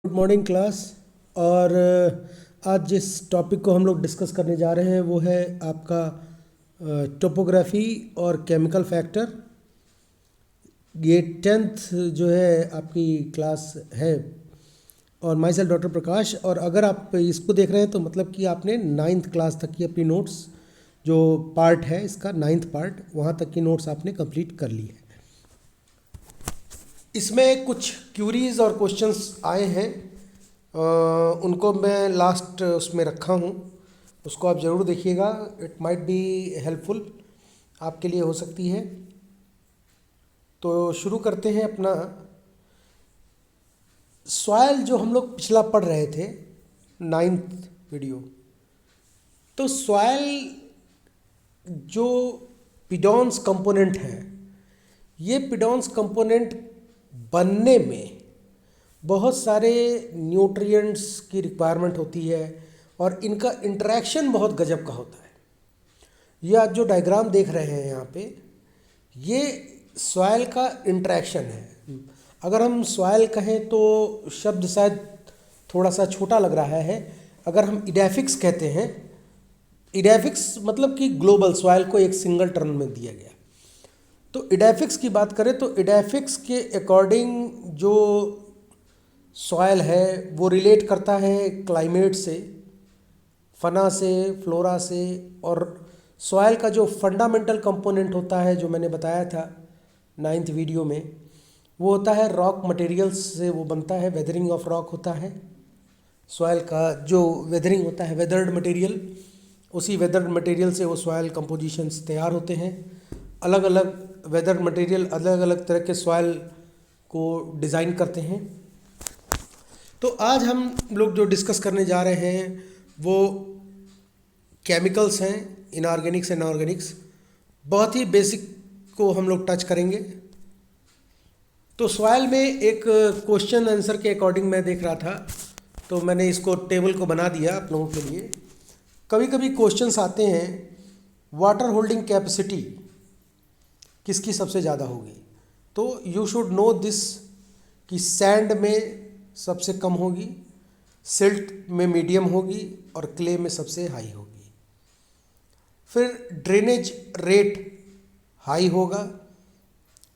Good morning class. और आज जिस टॉपिक को हम लोग डिस्कस करने जा रहे हैं वो है आपका टोपोग्राफी और केमिकल फैक्टर। ये 10th जो है आपकी क्लास है और माई सेल्फ डॉक्टर प्रकाश। और अगर आप इसको देख रहे हैं तो मतलब कि आपने 9th क्लास तक की अपनी नोट्स जो पार्ट है इसका 9th पार्ट वहाँ तक की नोट्स आपने कंप्लीट कर ली है। इसमें कुछ क्यूरीज और क्वेश्चंस आए हैं, उनको मैं लास्ट उसमें रखा हूँ, उसको आप ज़रूर देखिएगा। इट माइट बी हेल्पफुल, आपके लिए हो सकती है। तो शुरू करते हैं अपना सॉयल जो हम लोग पिछला पढ़ रहे थे 9th वीडियो। तो सॉयल जो पिडॉन्स कंपोनेंट हैं, ये पिडॉन्स कंपोनेंट बनने में बहुत सारे न्यूट्रिएंट्स की रिक्वायरमेंट होती है और इनका इंटरेक्शन बहुत गजब का होता है। ये आज जो डायग्राम देख रहे हैं यहाँ पे, ये सॉयल का इंटरेक्शन है। अगर हम सॉयल कहें तो शब्द शायद थोड़ा सा छोटा लग रहा है। अगर हम इडैफिक्स कहते हैं, इडैफिक्स मतलब कि ग्लोबल सॉयल को एक सिंगल टर्म में दिया गया। तो इडैफिक्स की बात करें तो इडैफिक्स के अकॉर्डिंग जो सॉयल है वो रिलेट करता है क्लाइमेट से, फना से, फ्लोरा से। और सॉयल का जो फंडामेंटल कंपोनेंट होता है जो मैंने बताया था 9th वीडियो में, वो होता है रॉक मटेरियल्स से वो बनता है, वेदरिंग ऑफ रॉक होता है। सॉयल का जो वेदरिंग होता है, वेदर्ड मटेरियल, उसी वेदर्ड मटेरियल से वो सॉयल कंपोजिशंस तैयार होते हैं। अलग अलग वेदर्ड मटेरियल अलग अलग तरह के सॉयल को डिज़ाइन करते हैं। तो आज हम लोग जो डिस्कस करने जा रहे हैं वो केमिकल्स हैं, इनऑर्गेनिक्स एंड ऑर्गेनिक्स। बहुत ही बेसिक को हम लोग टच करेंगे। तो सॉयल में एक क्वेश्चन आंसर के अकॉर्डिंग मैं देख रहा था, तो मैंने इसको टेबल को बना दिया आप लोगों के लिए। कभी कभी क्वेश्चंस आते हैं, वाटर होल्डिंग कैपेसिटी किसकी सबसे ज़्यादा होगी। तो यू शुड नो दिस कि सैंड में सबसे कम होगी, सिल्ट में मीडियम होगी और क्ले में सबसे हाई होगी। फिर ड्रेनेज रेट हाई होगा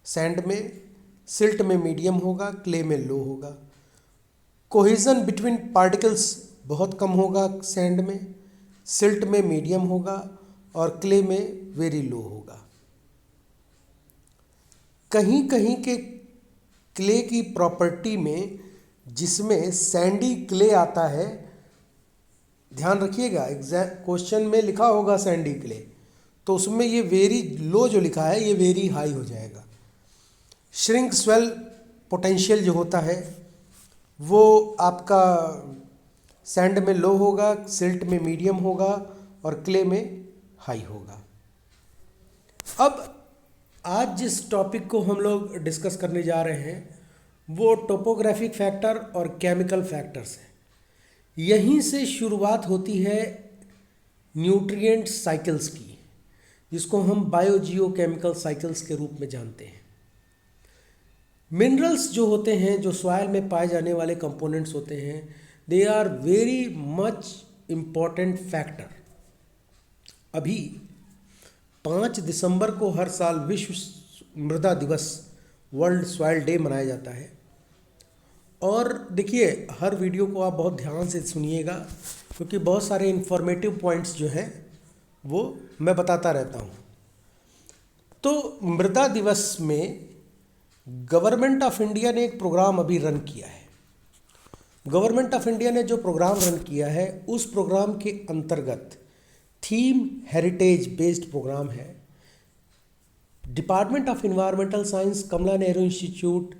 सैंड में, सिल्ट में मीडियम होगा, क्ले में लो होगा। कोहेजन बिटवीन पार्टिकल्स बहुत कम होगा सैंड में, सिल्ट में मीडियम होगा और क्ले में वेरी लो होगा। कहीं कहीं के क्ले की प्रॉपर्टी में जिसमें सैंडी क्ले आता है, ध्यान रखिएगा क्वेश्चन में लिखा होगा सैंडी क्ले, तो उसमें ये वेरी लो जो लिखा है ये वेरी हाई हो जाएगा। श्रिंक स्वेल पोटेंशियल जो होता है वो आपका सैंड में लो होगा, सिल्ट में मीडियम होगा और क्ले में हाई होगा। अब आज जिस टॉपिक को हम लोग डिस्कस करने जा रहे हैं वो टोपोग्राफिक फैक्टर और केमिकल फैक्टर्स है। यहीं से शुरुआत होती है न्यूट्रिएंट साइकिल्स की, जिसको हम बायोजियोकेमिकल साइकिल्स के रूप में जानते हैं। मिनरल्स जो होते हैं, जो सॉइल में पाए जाने वाले कंपोनेंट्स होते हैं, they are very much important factor. अभी 5 दिसंबर को हर साल विश्व मृदा दिवस, वर्ल्ड सॉइल डे मनाया जाता है। और देखिए, हर वीडियो को आप बहुत ध्यान से सुनिएगा क्योंकि बहुत सारे इन्फॉर्मेटिव पॉइंट्स जो हैं वो मैं बताता रहता हूँ। तो मृदा दिवस में गवर्नमेंट ऑफ इंडिया ने एक प्रोग्राम अभी रन किया है। गवर्नमेंट ऑफ इंडिया ने जो प्रोग्राम रन किया है उस प्रोग्राम के अंतर्गत थीम हेरिटेज बेस्ड प्रोग्राम है। Department of environmental science, Kamla Nehru institute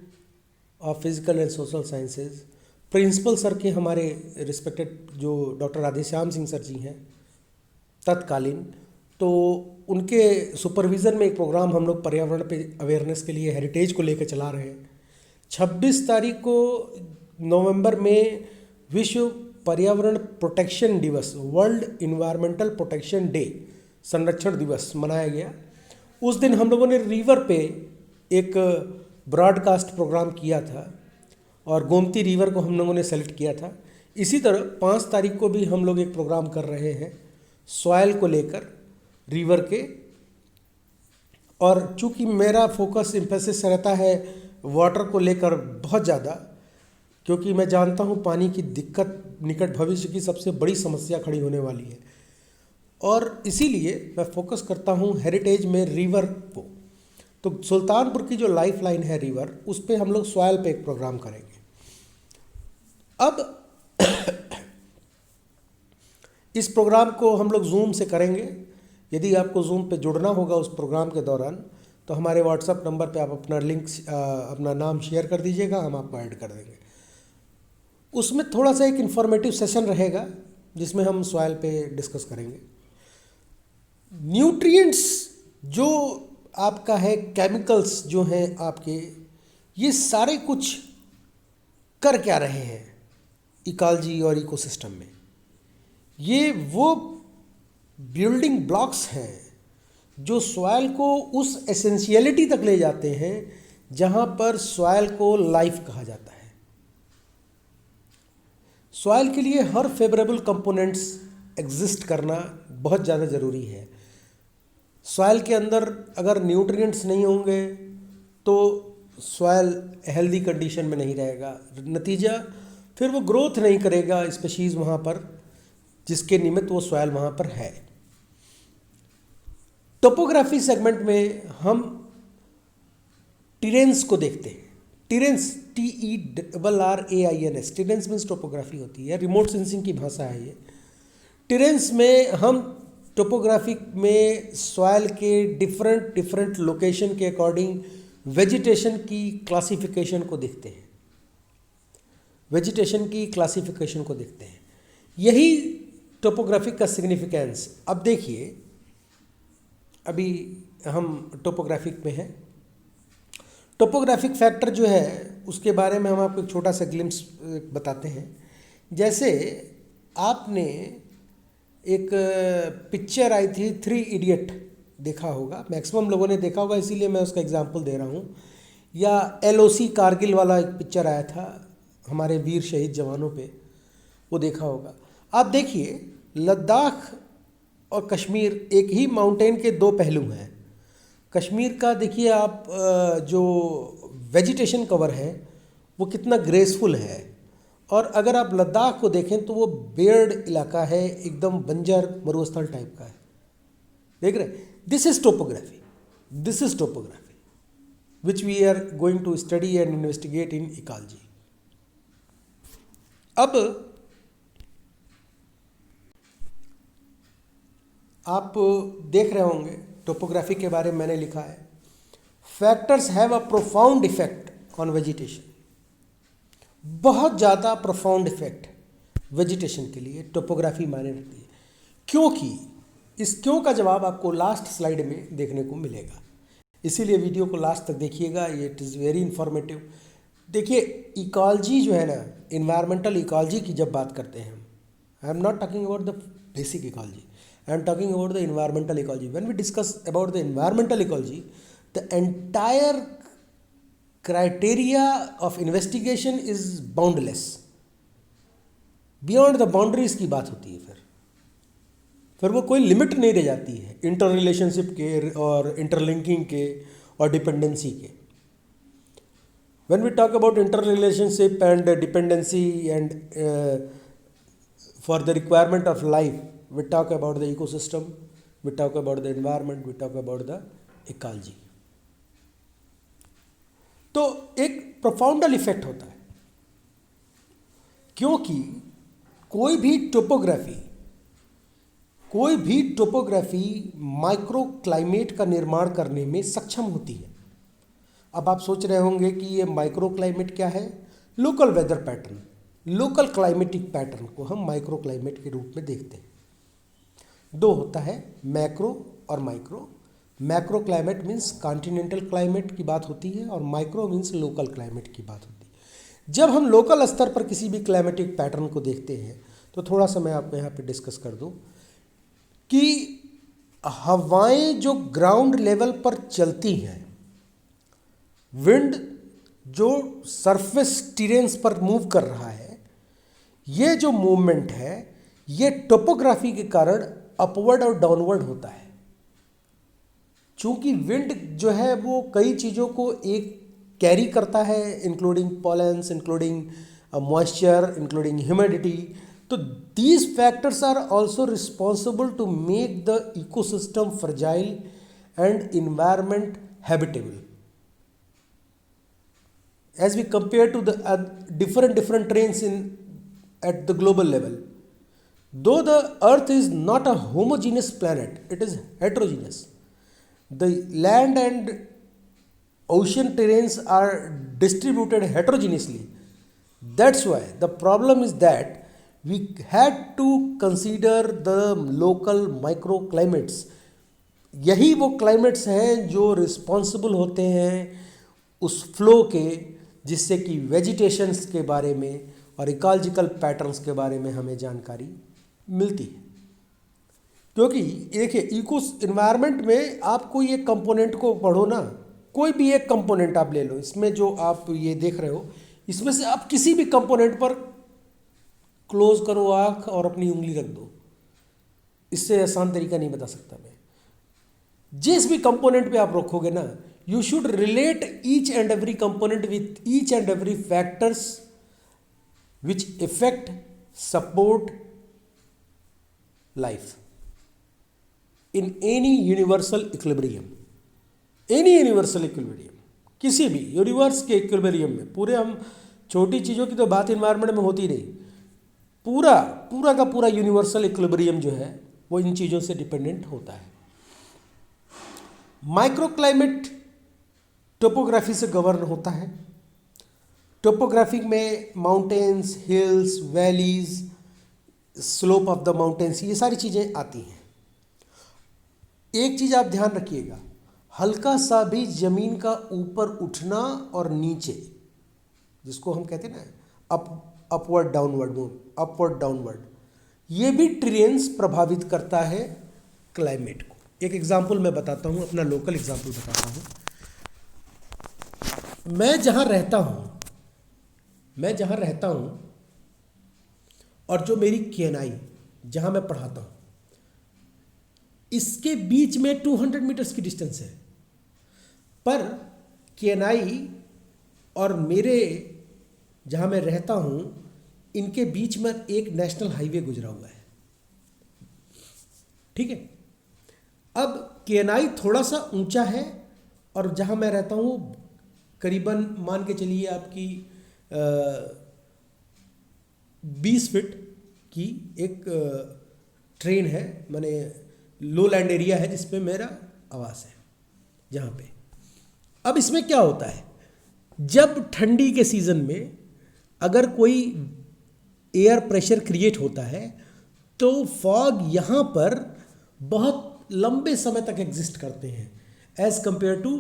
of physical and social sciences, principal sir के हमारे रिस्पेक्टेड जो डॉक्टर राधेश्याम सिंह सर जी हैं तत्कालीन, तो उनके सुपरविज़न में एक प्रोग्राम हम लोग पर्यावरण पे अवेयरनेस के लिए हेरिटेज को लेकर चला रहे हैं। 26 तारीख को नवंबर में विश्व पर्यावरण प्रोटेक्शन दिवस, वर्ल्ड इन्वायरमेंटल प्रोटेक्शन डे, संरक्षण दिवस मनाया गया। उस दिन हम लोगों ने रिवर पे एक ब्रॉडकास्ट प्रोग्राम किया था और गोमती रिवर को हम लोगों ने सेलेक्ट किया था। इसी तरह 5 तारीख को भी हम लोग एक प्रोग्राम कर रहे हैं सॉयल को लेकर, रिवर के। और चूंकि मेरा फोकस एम्फेसिस रहता है वाटर को लेकर बहुत ज़्यादा, क्योंकि मैं जानता हूँ पानी की दिक्कत निकट भविष्य की सबसे बड़ी समस्या खड़ी होने वाली है, और इसीलिए मैं फोकस करता हूँ हेरिटेज में रिवर को। तो सुल्तानपुर की जो लाइफ लाइन है रिवर, उस पर हम लोग सॉयल पे एक प्रोग्राम करेंगे। अब इस प्रोग्राम को हम लोग जूम से करेंगे। यदि आपको जूम पे जुड़ना होगा उस प्रोग्राम के दौरान, तो हमारे व्हाट्सएप नंबर पे आप अपना लिंक, अपना नाम शेयर कर दीजिएगा, हम आपको ऐड कर देंगे। उसमें थोड़ा सा एक इन्फॉर्मेटिव सेशन रहेगा जिसमें हम सॉयल पे डिस्कस करेंगे। न्यूट्रिएंट्स जो आपका है, केमिकल्स जो हैं आपके, ये सारे कुछ कर क्या रहे हैं इकोलॉजी और इकोसिस्टम में। ये वो बिल्डिंग ब्लॉक्स हैं जो सॉयल को उस एसेंशियलिटी तक ले जाते हैं जहाँ पर सॉयल को लाइफ कहा जाता है। सॉयल के लिए हर फेवरेबल कंपोनेंट्स एग्जिस्ट करना बहुत ज़्यादा ज़रूरी है। सॉयल के अंदर अगर न्यूट्रिएंट्स नहीं होंगे तो सॉयल हेल्दी कंडीशन में नहीं रहेगा, नतीजा फिर वो ग्रोथ नहीं करेगा स्पीशीज़ वहाँ पर जिसके निमित्त वो सॉयल वहाँ पर है। टोपोग्राफी सेगमेंट में हम टेरेन्स को देखते हैं। Terrains, TERRAINS, terrains means topography होती है, रिमोट सेंसिंग की भाषा है ये। टेरेन्स में हम टोपोग्राफी में सॉयल के डिफरेंट लोकेशन के अकॉर्डिंग वेजिटेशन की क्लासिफिकेशन को देखते हैं, यही टोपोग्राफिक का सिग्निफिकेंस। अब देखिए, अभी हम टोपोग्राफिक में हैं। टोपोग्राफिक फैक्टर जो है उसके बारे में हम आपको एक छोटा सा ग्लिम्स बताते हैं। जैसे आपने एक पिक्चर आई थी 3 इडियट, देखा होगा, मैक्सिमम लोगों ने देखा होगा, इसीलिए मैं उसका एग्जांपल दे रहा हूँ। या LOC कारगिल वाला एक पिक्चर आया था हमारे वीर शहीद जवानों पे, वो देखा होगा। आप देखिए, लद्दाख और कश्मीर एक ही माउंटेन के 2 पहलू हैं। कश्मीर का देखिए आप, जो वेजिटेशन कवर है वो कितना ग्रेसफुल है, और अगर आप लद्दाख को देखें तो वो बेयर्ड इलाका है, एकदम बंजर मरुस्थल टाइप का है। देख रहे हैं, this is topography which we are going to study and investigate in ecology. अब आप देख रहे होंगे टोपोग्राफी के बारे में मैंने लिखा है, factors have a profound effect on vegetation. बहुत ज़्यादा प्रोफाउंड इफेक्ट वेजिटेशन के लिए टोपोग्राफी मायने रखती है। क्योंकि इस क्यों का जवाब आपको लास्ट स्लाइड में देखने को मिलेगा, इसीलिए वीडियो को लास्ट तक देखिएगा, ये इट इज़ वेरी इंफॉर्मेटिव। देखिए, इकोलॉजी जो है ना, इन्वायरमेंटल इकोलॉजी की जब बात करते हैं हम, I am not talking about the basic ecology, I am talking about the environmental ecology. When we discuss about the environmental ecology, the entire criteria of investigation is boundless. Beyond the boundaries की बात होती है, फिर वो कोई limit नहीं रह जाती है इंटर रिलेशनशिप के और इंटरलिंकिंग के और डिपेंडेंसी के। When we talk about interrelationship and dependency and for the requirement of life, we talk about the ecosystem, we talk about the environment, we talk about the ecology. तो एक प्रोफाउंडल effect होता है, क्योंकि कोई भी टोपोग्राफी माइक्रो क्लाइमेट का निर्माण करने में सक्षम होती है। अब आप सोच रहे होंगे कि ये माइक्रो क्लाइमेट क्या है? Local weather pattern, local climatic pattern को हम माइक्रो क्लाइमेट के रूप में देखते हैं। 2 होता है, मैक्रो और micro. Macro climate means continental climate की बात होती है और माइक्रो मीन्स लोकल क्लाइमेट की बात होती है। जब हम लोकल स्तर पर किसी भी क्लाइमेटिक पैटर्न को देखते हैं तो थोड़ा सा मैं आपको यहाँ पे डिस्कस कर दूँ कि हवाएं जो ग्राउंड लेवल पर चलती हैं, विंड जो सरफेस टेरेन्स पर मूव कर रहा है, ये जो मूवमेंट है ये टोपोग्राफी के कारण अपवर्ड और डाउनवर्ड होता है। चूंकि विंड जो है वो कई चीज़ों को एक कैरी करता है, including pollens, including moisture, including humidity. तो these factors are also responsible to make the ecosystem fragile and environment habitable as we compare to the different terrains in at the global level. Though the earth is not a homogeneous planet, it is heterogeneous. The land and ocean terrains are distributed heterogeneously. That's why the problem is that we had to consider the local microclimates. यही वो climates हैं जो responsible होते हैं उस flow के, जिससे कि वेजिटेशंस के बारे में और इकोलॉजिकल पैटर्न्स के बारे में हमें जानकारी मिलती है। क्योंकि देखिए इको इन्वायरमेंट में आप कोई एक कंपोनेंट को पढ़ो ना, कोई भी एक कंपोनेंट आप ले लो, इसमें जो आप ये देख रहे हो इसमें से आप किसी भी कंपोनेंट पर क्लोज करो आँख और अपनी उंगली रख दो, इससे आसान तरीका नहीं बता सकता मैं। जिस भी कंपोनेंट पे आप रखोगे ना, you should relate each and every component with each and every factors which affect support life in any universal equilibrium. किसी भी यूनिवर्स के इक्विलिब्रियम में, पूरे हम छोटी चीज़ों की तो बात इन्वायरमेंट में होती नहीं, पूरा का पूरा यूनिवर्सल इक्विलिब्रियम जो है वो इन चीज़ों से डिपेंडेंट होता है। माइक्रोक्लाइमेट टोपोग्राफी से गवर्न होता है। टोपोग्राफी में mountains, hills, valleys, slope of the mountains, ये सारी चीज़ें आती हैं। एक चीज़ आप ध्यान रखिएगा, हल्का सा भी ज़मीन का ऊपर उठना और नीचे, जिसको हम कहते हैं ना अपवर्ड डाउनवर्ड, ये भी टेरेन्स प्रभावित करता है क्लाइमेट को। एक एग्जाम्पल मैं बताता हूँ, अपना लोकल एग्जाम्पल बताता हूँ। मैं जहाँ रहता हूँ और जो मेरी केएनआई जहाँ मैं पढ़ाता हूँ, इसके बीच में 200 मीटर्स की डिस्टेंस है, पर केएनआई और मेरे जहाँ मैं रहता हूँ इनके बीच में एक नेशनल हाईवे गुजरा हुआ है, ठीक है। अब केएनआई थोड़ा सा ऊंचा है और जहाँ मैं रहता हूँ करीबन मान के चलिए आपकी 20 फीट की एक ट्रेन है, माने लो लैंड एरिया है जिसपे मेरा आवास है जहाँ पे। अब इसमें क्या होता है, जब ठंडी के सीज़न में अगर कोई एयर प्रेशर क्रिएट होता है तो फॉग यहाँ पर बहुत लंबे समय तक एग्जिस्ट करते हैं as compare to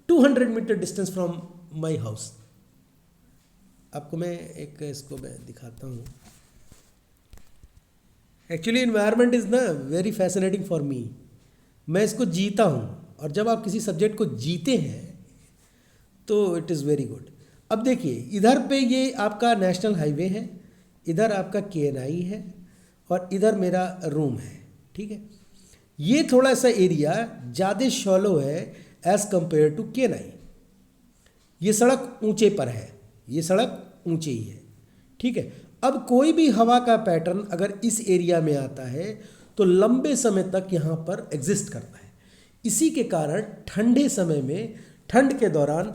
200 metre distance from my house. आपको मैं इसको मैं दिखाता हूँ। एक्चुअली इन्वायरमेंट इज़ ना वेरी फैसिनेटिंग फॉर मी, मैं इसको जीता हूँ, और जब आप किसी सब्जेक्ट को जीते हैं तो इट इज़ वेरी गुड। अब देखिए इधर पे ये आपका नेशनल हाईवे है, इधर आपका केएनआई है और इधर मेरा रूम है, ठीक है। ये थोड़ा सा एरिया ज़्यादा शॉलो है एज़ कंपेयर टू केएनआई। ये सड़क ऊंचे पर है, ये सड़क ऊंची ही है, ठीक है। अब कोई भी हवा का पैटर्न अगर इस एरिया में आता है तो लंबे समय तक यहाँ पर एग्जिस्ट करता है। इसी के कारण ठंडे समय में, ठंड के दौरान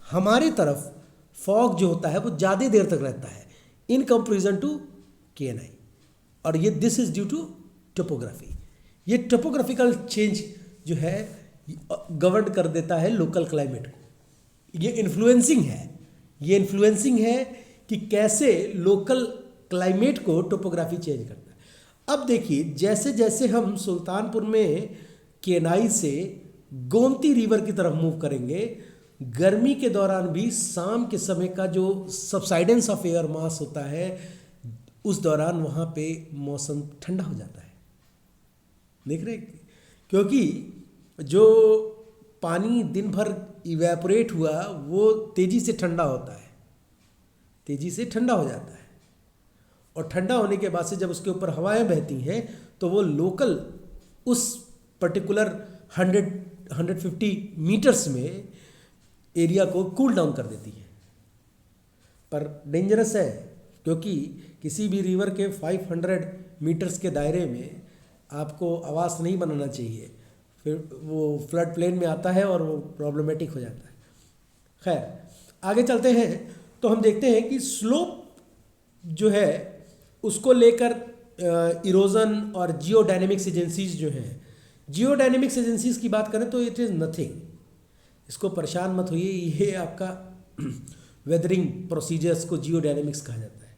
हमारी तरफ फॉग जो होता है वो ज़्यादा देर तक रहता है इन कंपेरिजन टू केएनआई, और ये this is due to topography. ये टोपोग्राफिकल चेंज जो है गवर्न कर देता है लोकल क्लाइमेट को। ये इन्फ्लुएंसिंग है कि कैसे लोकल क्लाइमेट को टोपोग्राफी चेंज करता है। अब देखिए जैसे जैसे हम सुल्तानपुर में केएनआई से गोमती रिवर की तरफ मूव करेंगे, गर्मी के दौरान भी शाम के समय का जो सबसाइडेंस ऑफ एयर मास होता है उस दौरान वहाँ पे मौसम ठंडा हो जाता है, देख रहे हैं? क्योंकि जो पानी दिन भर इवेपोरेट हुआ वो तेज़ी से ठंडा होता है, तेज़ी से ठंडा हो जाता है, और ठंडा होने के बाद से जब उसके ऊपर हवाएं बहती हैं तो वो लोकल उस पर्टिकुलर 150 मीटर्स में एरिया को कूल डाउन कर देती है। पर डेंजरस है, क्योंकि किसी भी रिवर के 500 मीटर्स के दायरे में आपको आवास नहीं बनाना चाहिए, फिर वो फ्लड प्लेन में आता है और वो प्रॉब्लमेटिक हो जाता है। खैर आगे चलते हैं तो हम देखते हैं कि स्लोप जो है उसको लेकर इरोजन और जियोडायनेमिक्स एजेंसीज जो हैं, जियोडायनेमिक्स एजेंसीज की बात करें तो इट इज़ नथिंग, इसको परेशान मत होइए, ये आपका वेदरिंग प्रोसीजर्स को जियोडायनेमिक्स कहा जाता है।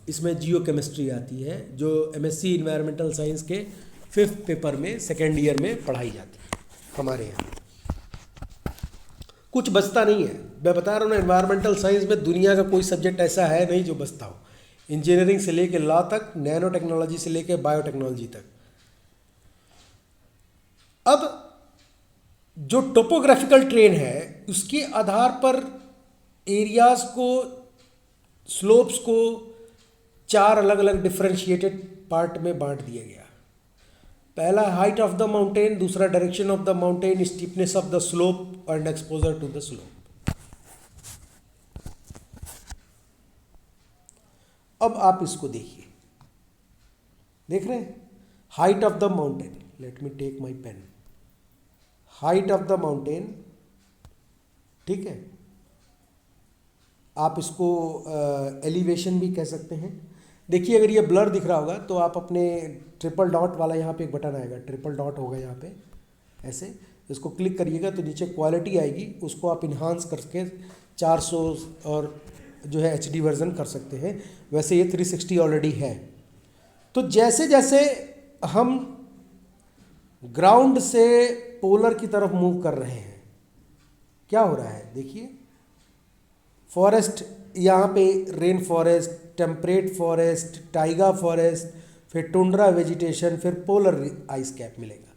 इसमें जियो केमिस्ट्री आती है जो एमएससी इन्वायरमेंटल साइंस के 5th पेपर में 2nd ईयर में पढ़ाई जाती है हमारे यहाँ। कुछ बचता नहीं है, मैं बता रहा हूँ ना, एनवायरमेंटल साइंस में दुनिया का कोई सब्जेक्ट ऐसा है नहीं जो बचता हो, इंजीनियरिंग से लेके लॉ तक, नैनो टेक्नोलॉजी से लेके बायोटेक्नोलॉजी तक। अब जो टोपोग्राफिकल ट्रेन है उसके आधार पर एरियाज को, स्लोप्स को 4 अलग अलग डिफरेंशिएटेड पार्ट में बांट दिया गया। पहला हाइट ऑफ द माउंटेन, दूसरा direction of the mountain, steepness of the slope and exposure to the slope. अब आप इसको देखिए, देख रहे हैं height of the mountain, let me take my pen, height of the mountain, ठीक है, आप इसको एलिवेशन भी कह सकते हैं। देखिए अगर ये ब्लर दिख रहा होगा तो आप अपने ट्रिपल डॉट वाला यहाँ पे एक बटन आएगा, ट्रिपल डॉट होगा यहाँ पे, ऐसे इसको क्लिक करिएगा तो नीचे क्वालिटी आएगी, उसको आप इन्हांस करके 400 और जो है HD वर्जन कर सकते हैं। वैसे ये 360 ऑलरेडी है। तो जैसे जैसे हम ग्राउंड से पोलर की तरफ मूव कर रहे हैं, क्या हो रहा है देखिए, फॉरेस्ट, यहाँ पे rain forest, temperate forest, Tyga forest, फिर टुंड्रा वेजिटेशन, फिर पोलर आइस कैप मिलेगा,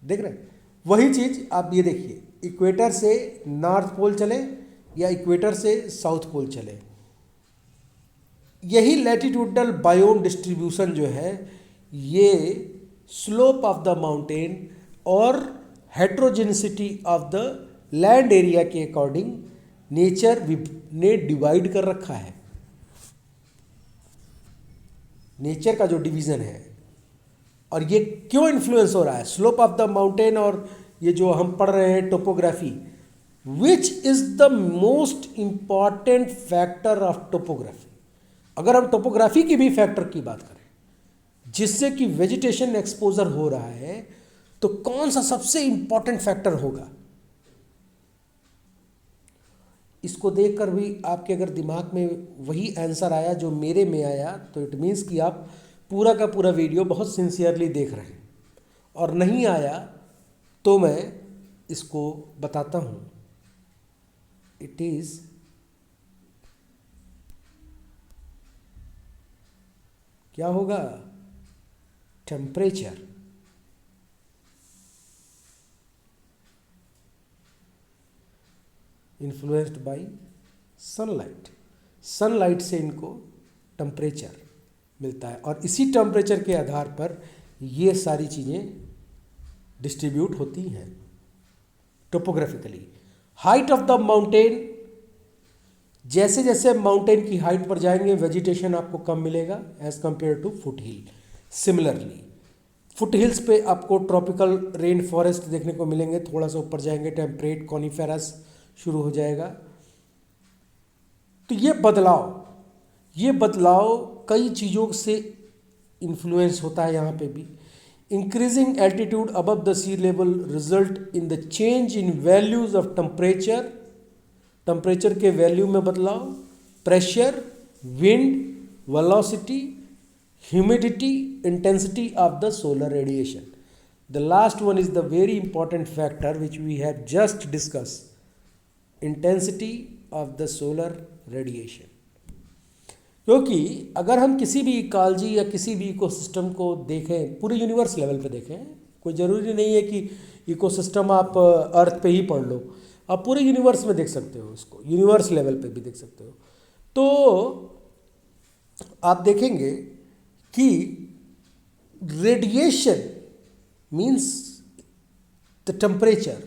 देख रहे हैं। वही चीज़ आप ये देखिए, इक्वेटर से नॉर्थ पोल चले या इक्वेटर से साउथ पोल चले, यही लैटिट्यूडल बायोम डिस्ट्रीब्यूशन जो है ये स्लोप ऑफ द माउंटेन और हेट्रोजेनिसिटी ऑफ द लैंड एरिया के अकॉर्डिंग नेचर ने डिवाइड कर रखा है। नेचर का जो डिवीज़न है, और ये क्यों इन्फ्लुएंस हो रहा है स्लोप ऑफ द माउंटेन, और ये जो हम पढ़ रहे हैं topography, which is the most important factor of topography. अगर हम टोपोग्राफी की भी फैक्टर की बात करें जिससे कि वेजिटेशन एक्सपोजर हो रहा है, तो कौन सा सबसे इंपॉर्टेंट फैक्टर होगा? इसको देखकर भी आपके अगर दिमाग में वही आंसर आया जो मेरे में आया, तो इट मीन्स कि आप पूरा का पूरा वीडियो बहुत सिंसियरली देख रहे हैं, और नहीं आया तो मैं इसको बताता हूँ। इट इज़ क्या होगा? Temperature. Influenced by sunlight. Sunlight से इनको टेम्परेचर मिलता है, और इसी टेम्परेचर के आधार पर ये सारी चीज़ें डिस्ट्रीब्यूट होती हैं topographically. Height of the mountain, जैसे जैसे माउंटेन की हाइट पर जाएंगे वेजिटेशन आपको कम मिलेगा as compare to foot hill. Similarly foot hills पे आपको ट्रॉपिकल रेन फॉरेस्ट देखने को मिलेंगे, थोड़ा सा ऊपर जाएंगे टेम्परेट कॉनिफेरस शुरू हो जाएगा। तो ये बदलाव कई चीज़ों से इन्फ्लुएंस होता है। यहाँ पे भी increasing altitude above the sea level result in the change in values of temperature, temperature के वैल्यू में बदलाव, pressure, wind, velocity, humidity, intensity of the solar radiation. The last one is the very important factor which we have just discuss, intensity of the solar radiation. क्योंकि अगर हम किसी भी ecology या किसी भी इकोसिस्टम को देखें, पूरे यूनिवर्स लेवल पे देखें, कोई ज़रूरी नहीं है कि इकोसिस्टम आप अर्थ पे ही पढ़ लो, आप पूरे यूनिवर्स में देख सकते हो, इसको यूनिवर्स लेवल पे भी देख सकते हो। तो आप देखेंगे कि radiation means the temperature,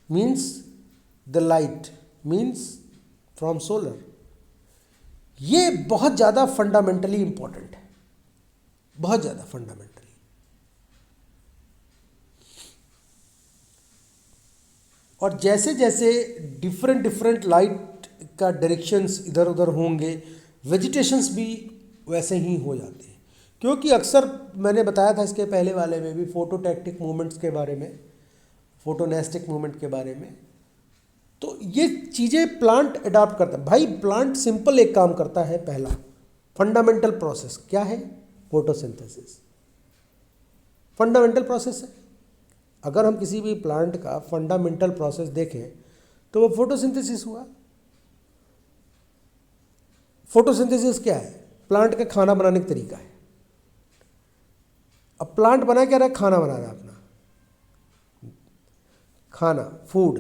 means the light, means from solar, ये बहुत ज़्यादा फंडामेंटली इंपॉर्टेंट है, बहुत ज़्यादा फंडामेंटली। और जैसे जैसे डिफरेंट डिफरेंट लाइट का डायरेक्शंस इधर उधर होंगे, वेजिटेशंस भी वैसे ही हो जाते हैं। क्योंकि अक्सर मैंने बताया था इसके पहले वाले में भी फोटोटैक्टिक मूवमेंट्स के बारे में, फोटोनेस्टिक मूवमेंट के बारे में, तो ये चीज़ें प्लांट अडॉप्ट करता है। भाई प्लांट सिंपल एक काम करता है, पहला फंडामेंटल प्रोसेस क्या है, फोटोसिंथेसिस फंडामेंटल प्रोसेस है। अगर हम किसी भी प्लांट का फंडामेंटल प्रोसेस देखें तो वो फोटोसिंथेसिस हुआ। फोटोसिंथेसिस क्या है, प्लांट का खाना बनाने का तरीका है। अब प्लांट बना क्या रहा है, खाना बना रहा है अपना खाना, food.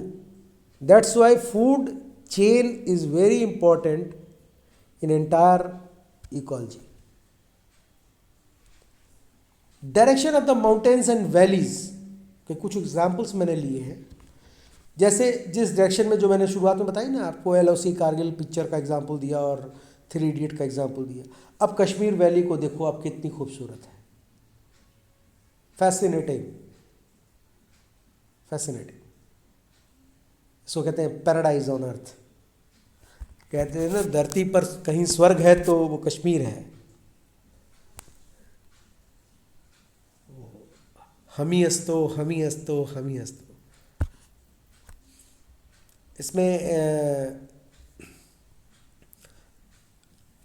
That's why food chain is very important in entire ecology. Direction of the mountains and valleys के कुछ एग्जाम्पल्स मैंने लिए हैं। जैसे जिस डायरेक्शन में, जो मैंने शुरुआत में बताई ना आपको, LOC कारगिल पिक्चर का एग्जाम्पल दिया और 3 इडियट का एग्जाम्पल दिया। अब कश्मीर वैली को देखो आप, कितनी खूबसूरत है, फैसिनेटिंग, फैसिनेटिंग। इसको कहते हैं पैराडाइज ऑन अर्थ। कहते हैं ना धरती पर कहीं स्वर्ग है तो वो कश्मीर है। हमी अस्तो, हमी अस्तो, हमी अस्तो। इसमें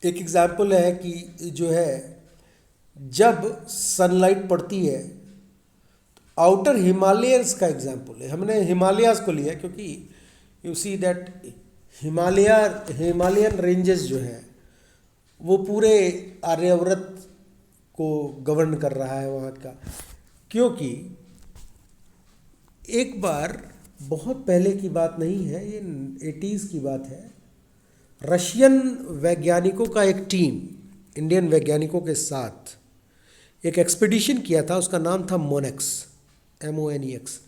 एक एग्जाम्पल है कि जो है जब सनलाइट पड़ती है, आउटर हिमालयंस का एग्जाम्पल है। हमने हिमालयाज को लिया क्योंकि you see that Himalayan ranges जो है वो पूरे आर्यव्रत को गवर्न कर रहा है वहाँ का। क्योंकि एक बार, बहुत पहले की बात नहीं है, ये 80s की बात है, रशियन वैज्ञानिकों का एक टीम इंडियन वैज्ञानिकों के साथ एक एक्सपीडिशन किया था। उसका नाम था मोनेक्स, MONEX,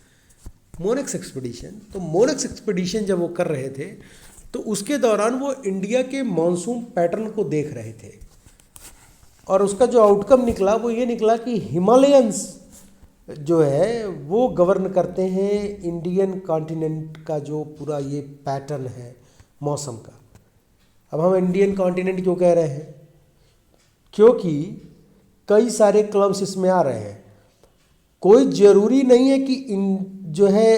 मोनेक्स एक्सपीडिशन। तो मोनेक्स एक्सपीडिशन जब वो कर रहे थे तो उसके दौरान वो इंडिया के मॉनसून पैटर्न को देख रहे थे, और उसका जो आउटकम निकला वो ये निकला कि हिमालयंस जो है वो गवर्न करते हैं इंडियन कॉन्टिनेंट का जो पूरा ये पैटर्न है मौसम का। अब हम इंडियन कॉन्टिनेंट क्यों कह रहे हैं, क्योंकि कई सारे क्लम्स इसमें आ रहे हैं। कोई ज़रूरी नहीं है कि जो है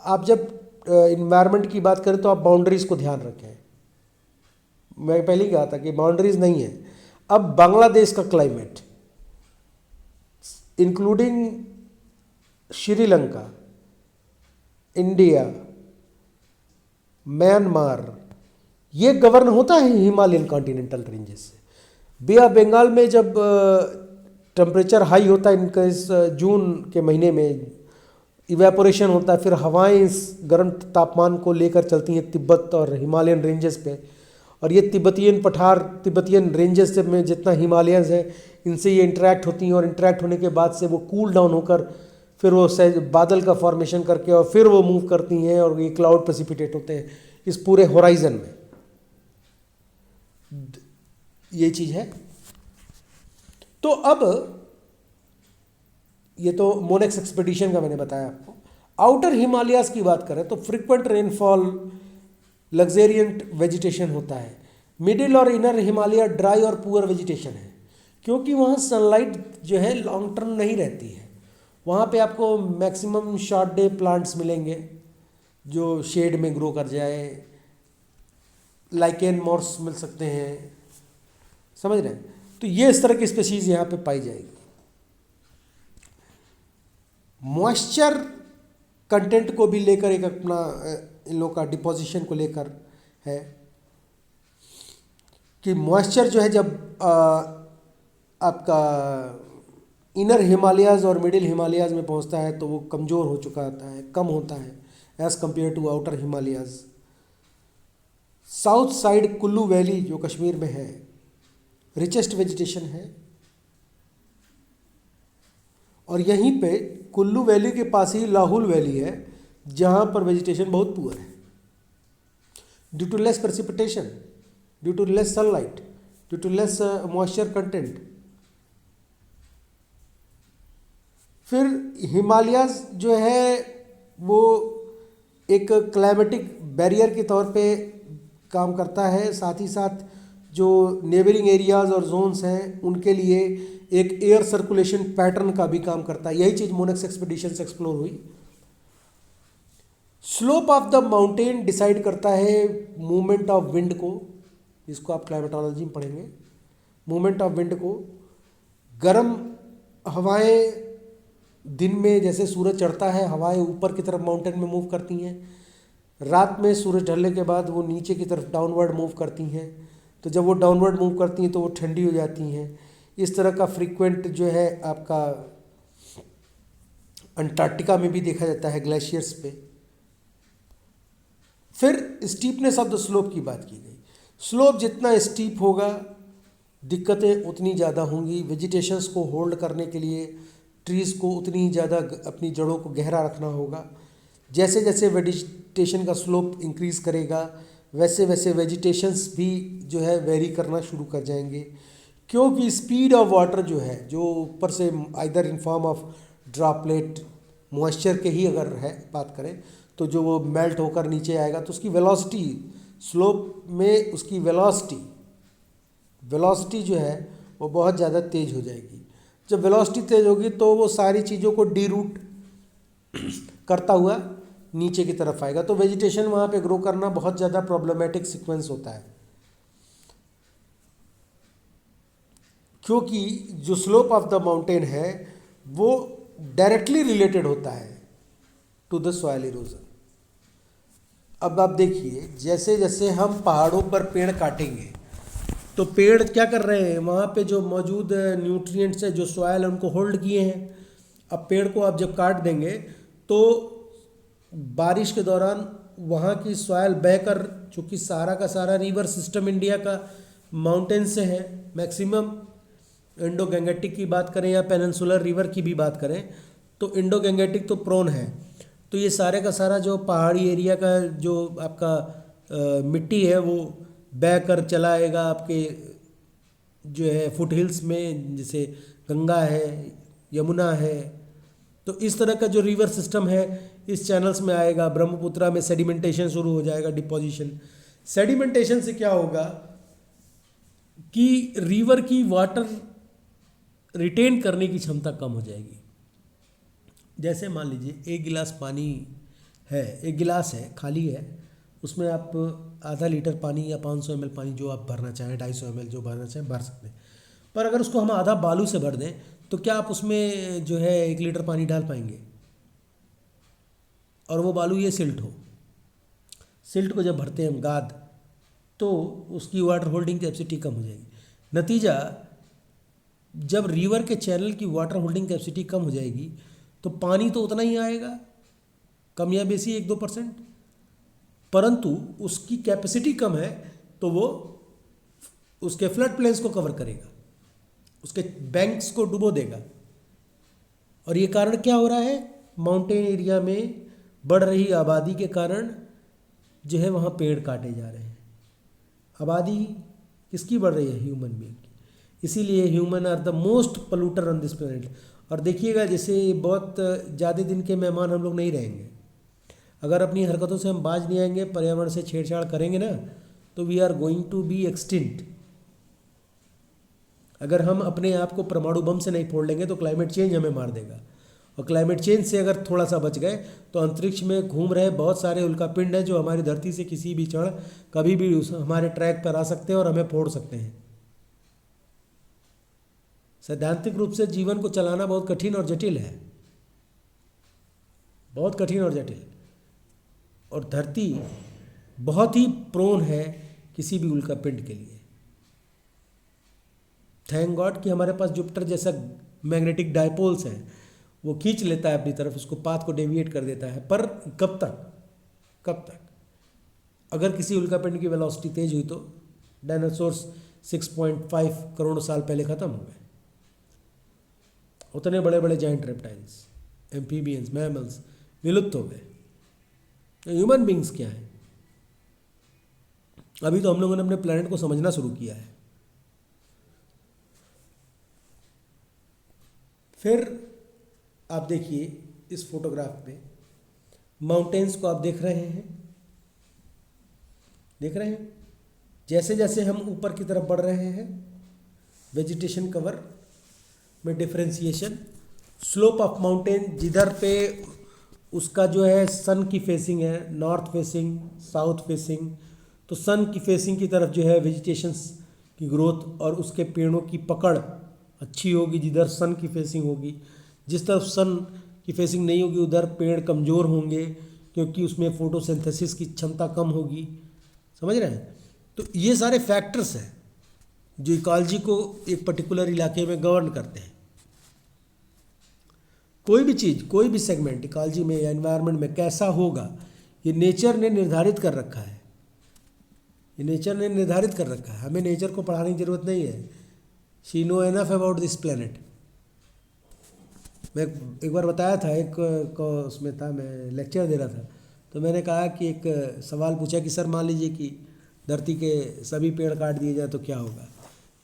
आप जब इन्वायरमेंट की बात करें तो आप बाउंड्रीज़ को ध्यान रखें। मैं पहले ही कहा था कि बाउंड्रीज़ नहीं है। अब बांग्लादेश का climate, including Sri Lanka, India, Myanmar, ये गवर्न होता है हिमालयन कॉन्टिनेंटल रेंजेस से। बे ऑफ बंगाल में जब टेम्परेचर हाई होता है, इनका इस जून के महीने में इवेपोरेशन होता है, फिर हवाएं इस गर्म तापमान को लेकर चलती हैं तिब्बत और हिमालयन रेंजेस पे, और ये तिब्बतियन पठार, तिब्बतियन रेंजेस में जितना हिमालयंस है इनसे ये इंटरेक्ट होती हैं, और इंटरेक्ट होने के बाद से वो कूल डाउन होकर फिर वो बादल का फॉर्मेशन करके और फिर वो मूव करती हैं, और ये क्लाउड प्रेसिपिटेट होते हैं इस पूरे होराइजन में। ये चीज़ है। तो अब ये तो मोनेक्स एक्सपीडिशन का मैंने बताया आपको। आउटर हिमालयाज की बात करें तो फ्रिक्वेंट रेनफॉल, लग्जेरियंट वेजिटेशन होता है। मिडिल और इनर हिमालय ड्राई और पुअर वेजिटेशन है, क्योंकि वहाँ सनलाइट जो है लॉन्ग टर्म नहीं रहती है। वहाँ पे आपको मैक्सिमम शॉर्ट डे प्लांट्स मिलेंगे जो शेड में ग्रो कर जाए, लाइकेन मॉर्स मिल सकते हैं, समझ रहे हैं। तो ये इस तरह की स्पीशीज़ यहाँ पे पाई जाएगी। मॉइस्चर कंटेंट को भी लेकर एक अपना इन लोगों का डिपोजिशन को लेकर है कि मॉइस्चर जो है जब आपका इनर हिमालयाज़ और मिडिल हिमालयाज़ में पहुंचता है तो वो कमज़ोर हो चुका होता है, कम होता है as compare to outer Himalayas. South side Kullu valley जो कश्मीर में है, रिचेस्ट वेजिटेशन है। और यहीं पे कुल्लू वैली के पास ही लाहुल वैली है जहाँ पर वेजिटेशन बहुत पुअर है, due to less precipitation, due to less sunlight, due to less moisture content. फिर हिमालयाज़ जो है वो एक क्लाइमेटिक बैरियर के तौर पे काम करता है, साथ ही साथ जो नेबरिंग एरियाज़ और जोन्स हैं उनके लिए एक एयर सर्कुलेशन पैटर्न का भी काम करता है। यही चीज़ मोनेक्स एक्सपीडिशन से एक्सप्लोर हुई। Slope of the mountain decide करता है मूवमेंट ऑफ विंड को, जिसको आप क्लाइमेटोलॉजी में पढ़ेंगे। मूवमेंट ऑफ विंड को, गर्म हवाएं दिन में जैसे सूरज चढ़ता है हवाएं ऊपर की तरफ माउंटेन में मूव करती हैं, रात में सूरज ढलने के बाद वो नीचे की तरफ डाउनवर्ड मूव करती हैं। तो जब वो डाउनवर्ड मूव करती हैं तो वो ठंडी हो जाती हैं। इस तरह का फ्रीक्वेंट जो है आपका अंटार्कटिका में भी देखा जाता है ग्लेशियर्स पे। फिर स्टीपनेस ऑफ द स्लोप की बात की गई। स्लोप जितना स्टीप होगा दिक्कतें उतनी ज़्यादा होंगी। वेजिटेशंस को होल्ड करने के लिए ट्रीज़ को उतनी ज़्यादा अपनी जड़ों को गहरा रखना होगा। जैसे जैसे वेजिटेशन का स्लोप इंक्रीज़ करेगा वैसे वैसे वेजिटेशंस भी जो है वेरी करना शुरू कर जाएंगे, क्योंकि स्पीड ऑफ वाटर जो है, जो ऊपर से either in form of droplet moisture के ही अगर है बात करें तो जो वो मेल्ट होकर नीचे आएगा तो उसकी वेलोसिटी, स्लोप में उसकी वेलोसिटी जो है वो बहुत ज़्यादा तेज़ हो जाएगी। जब वेलोसिटी तेज़ होगी तो वो सारी चीज़ों को डीरूट करता हुआ नीचे की तरफ आएगा, तो वेजिटेशन वहाँ पे ग्रो करना बहुत ज़्यादा प्रॉब्लमेटिक सीक्वेंस होता है, क्योंकि जो स्लोप ऑफ द माउंटेन है वो डायरेक्टली रिलेटेड होता है टू द सॉइल इरोजन। अब आप देखिए, जैसे जैसे हम पहाड़ों पर पेड़ काटेंगे तो पेड़ क्या कर रहे हैं, वहाँ पे जो मौजूद न्यूट्रिएंट्स है, जो सॉइल है, उनको होल्ड किए हैं। अब पेड़ को आप जब काट देंगे तो बारिश के दौरान वहाँ की सॉइल बहकर, चूँकि सारा का सारा रिवर सिस्टम इंडिया का माउंटेन से है, मैक्सिमम इंडो गंगेटिक की बात करें या पेनिनसुलर रिवर की भी बात करें तो इंडो गंगेटिक तो प्रोन है। तो ये सारे का सारा जो पहाड़ी एरिया का जो आपका मिट्टी है वो बह कर चला आएगा आपके जो है फुट हिल्स में, जैसे गंगा है, यमुना है। तो इस तरह का जो रिवर सिस्टम है इस चैनल्स में आएगा। ब्रह्मपुत्रा में सेडिमेंटेशन शुरू हो जाएगा, डिपोजिशन। सेडिमेंटेशन से क्या होगा कि रिवर की वाटर रिटेन करने की क्षमता कम हो जाएगी। जैसे मान लीजिए एक गिलास पानी है, एक गिलास है खाली है, उसमें आप आधा लीटर पानी या 500 ml पानी जो आप भरना चाहें, 250 ml जो भरना चाहें भर सकते हैं। पर अगर उसको हम आधा बालू से भर दें तो क्या आप उसमें जो है 1 लीटर पानी डाल पाएंगे? और वो बालू ये सिल्ट हो, सिल्ट को जब भरते हैं हम गाद, तो उसकी वाटर होल्डिंग कैपेसिटी कम हो जाएगी। नतीजा, जब रिवर के चैनल की वाटर होल्डिंग कैपेसिटी कम हो जाएगी तो पानी तो उतना ही आएगा, कम या बेसी 1-2%, परंतु उसकी कैपेसिटी कम है तो वो उसके फ्लड प्लेन्स को कवर करेगा, उसके बैंक्स को डुबो देगा। और ये कारण क्या हो रहा है, माउंटेन एरिया में बढ़ रही आबादी के कारण जो है वहाँ पेड़ काटे जा रहे हैं। आबादी किसकी बढ़ रही है? ह्यूमन बीइंग की। इसीलिए human are the most polluter on this planet. और देखिएगा, जैसे बहुत ज़्यादा दिन के मेहमान हम लोग नहीं रहेंगे, अगर अपनी हरकतों से हम बाज नहीं आएंगे, पर्यावरण से छेड़छाड़ करेंगे ना, तो we are going to be extinct. अगर हम अपने आप को परमाणु बम से नहीं फोड़ लेंगे तो क्लाइमेट चेंज हमें मार देगा। और क्लाइमेट चेंज से अगर थोड़ा सा बच गए तो अंतरिक्ष में घूम रहे बहुत सारे उल्कापिंड हैं जो हमारी धरती से किसी भी क्षण कभी भी हमारे ट्रैक पर आ सकते हैं और हमें फोड़ सकते हैं। सैद्धांतिक रूप से जीवन को चलाना बहुत कठिन और जटिल है, बहुत कठिन और जटिल। और धरती बहुत ही प्रोन है किसी भी उल्कापिंड के लिए। थैंक गॉड कि हमारे पास जुपिटर जैसा मैग्नेटिक डायपोल्स हैं, वो खींच लेता है अपनी तरफ, उसको पाथ को डेविएट कर देता है। पर कब तक? अगर किसी उल्कापिंड की वेलोसिटी तेज हुई तो डायनासोर्स 6.5 करोड़ साल पहले ख़त्म हो गए। उतने बड़े बड़े जाइंट रेप्टाइल्स, एम्फीबियंस, मैमल्स विलुप्त हो गए। तो ह्यूमन बींग्स क्या है? अभी तो हम लोगों ने अपने प्लैनेट को समझना शुरू किया है। फिर आप देखिए इस फोटोग्राफ पे माउंटेन्स को आप देख रहे हैं। जैसे जैसे हम ऊपर की तरफ बढ़ रहे हैं, वेजिटेशन कवर में डिफरेंशिएशन, स्लोप ऑफ माउंटेन जिधर पे उसका जो है सन की फेसिंग है, नॉर्थ फेसिंग, साउथ फेसिंग, तो सन की फेसिंग की तरफ जो है वेजिटेशंस की ग्रोथ और उसके पेड़ों की पकड़ अच्छी होगी जिधर सन की फेसिंग होगी। जिस तरफ सन की फेसिंग नहीं होगी उधर पेड़ कमज़ोर होंगे क्योंकि उसमें फोटोसिंथेसिस की क्षमता कम होगी। समझ रहे हैं? तो ये सारे फैक्टर्स हैं जो इकोलॉजी को एक पर्टिकुलर इलाके में गवर्न करते हैं। कोई भी चीज़, कोई भी सेगमेंट इकोलॉजी में या एनवायरनमेंट में कैसा होगा, ये नेचर ने निर्धारित कर रखा है। हमें नेचर को पढ़ाने की ज़रूरत नहीं है। She know enough about this planet. मैं एक बार बताया था, एक को उसमें था, मैं लेक्चर दे रहा था, तो मैंने कहा कि एक सवाल पूछा कि सर मान लीजिए कि धरती के सभी पेड़ काट दिए जाए तो क्या होगा।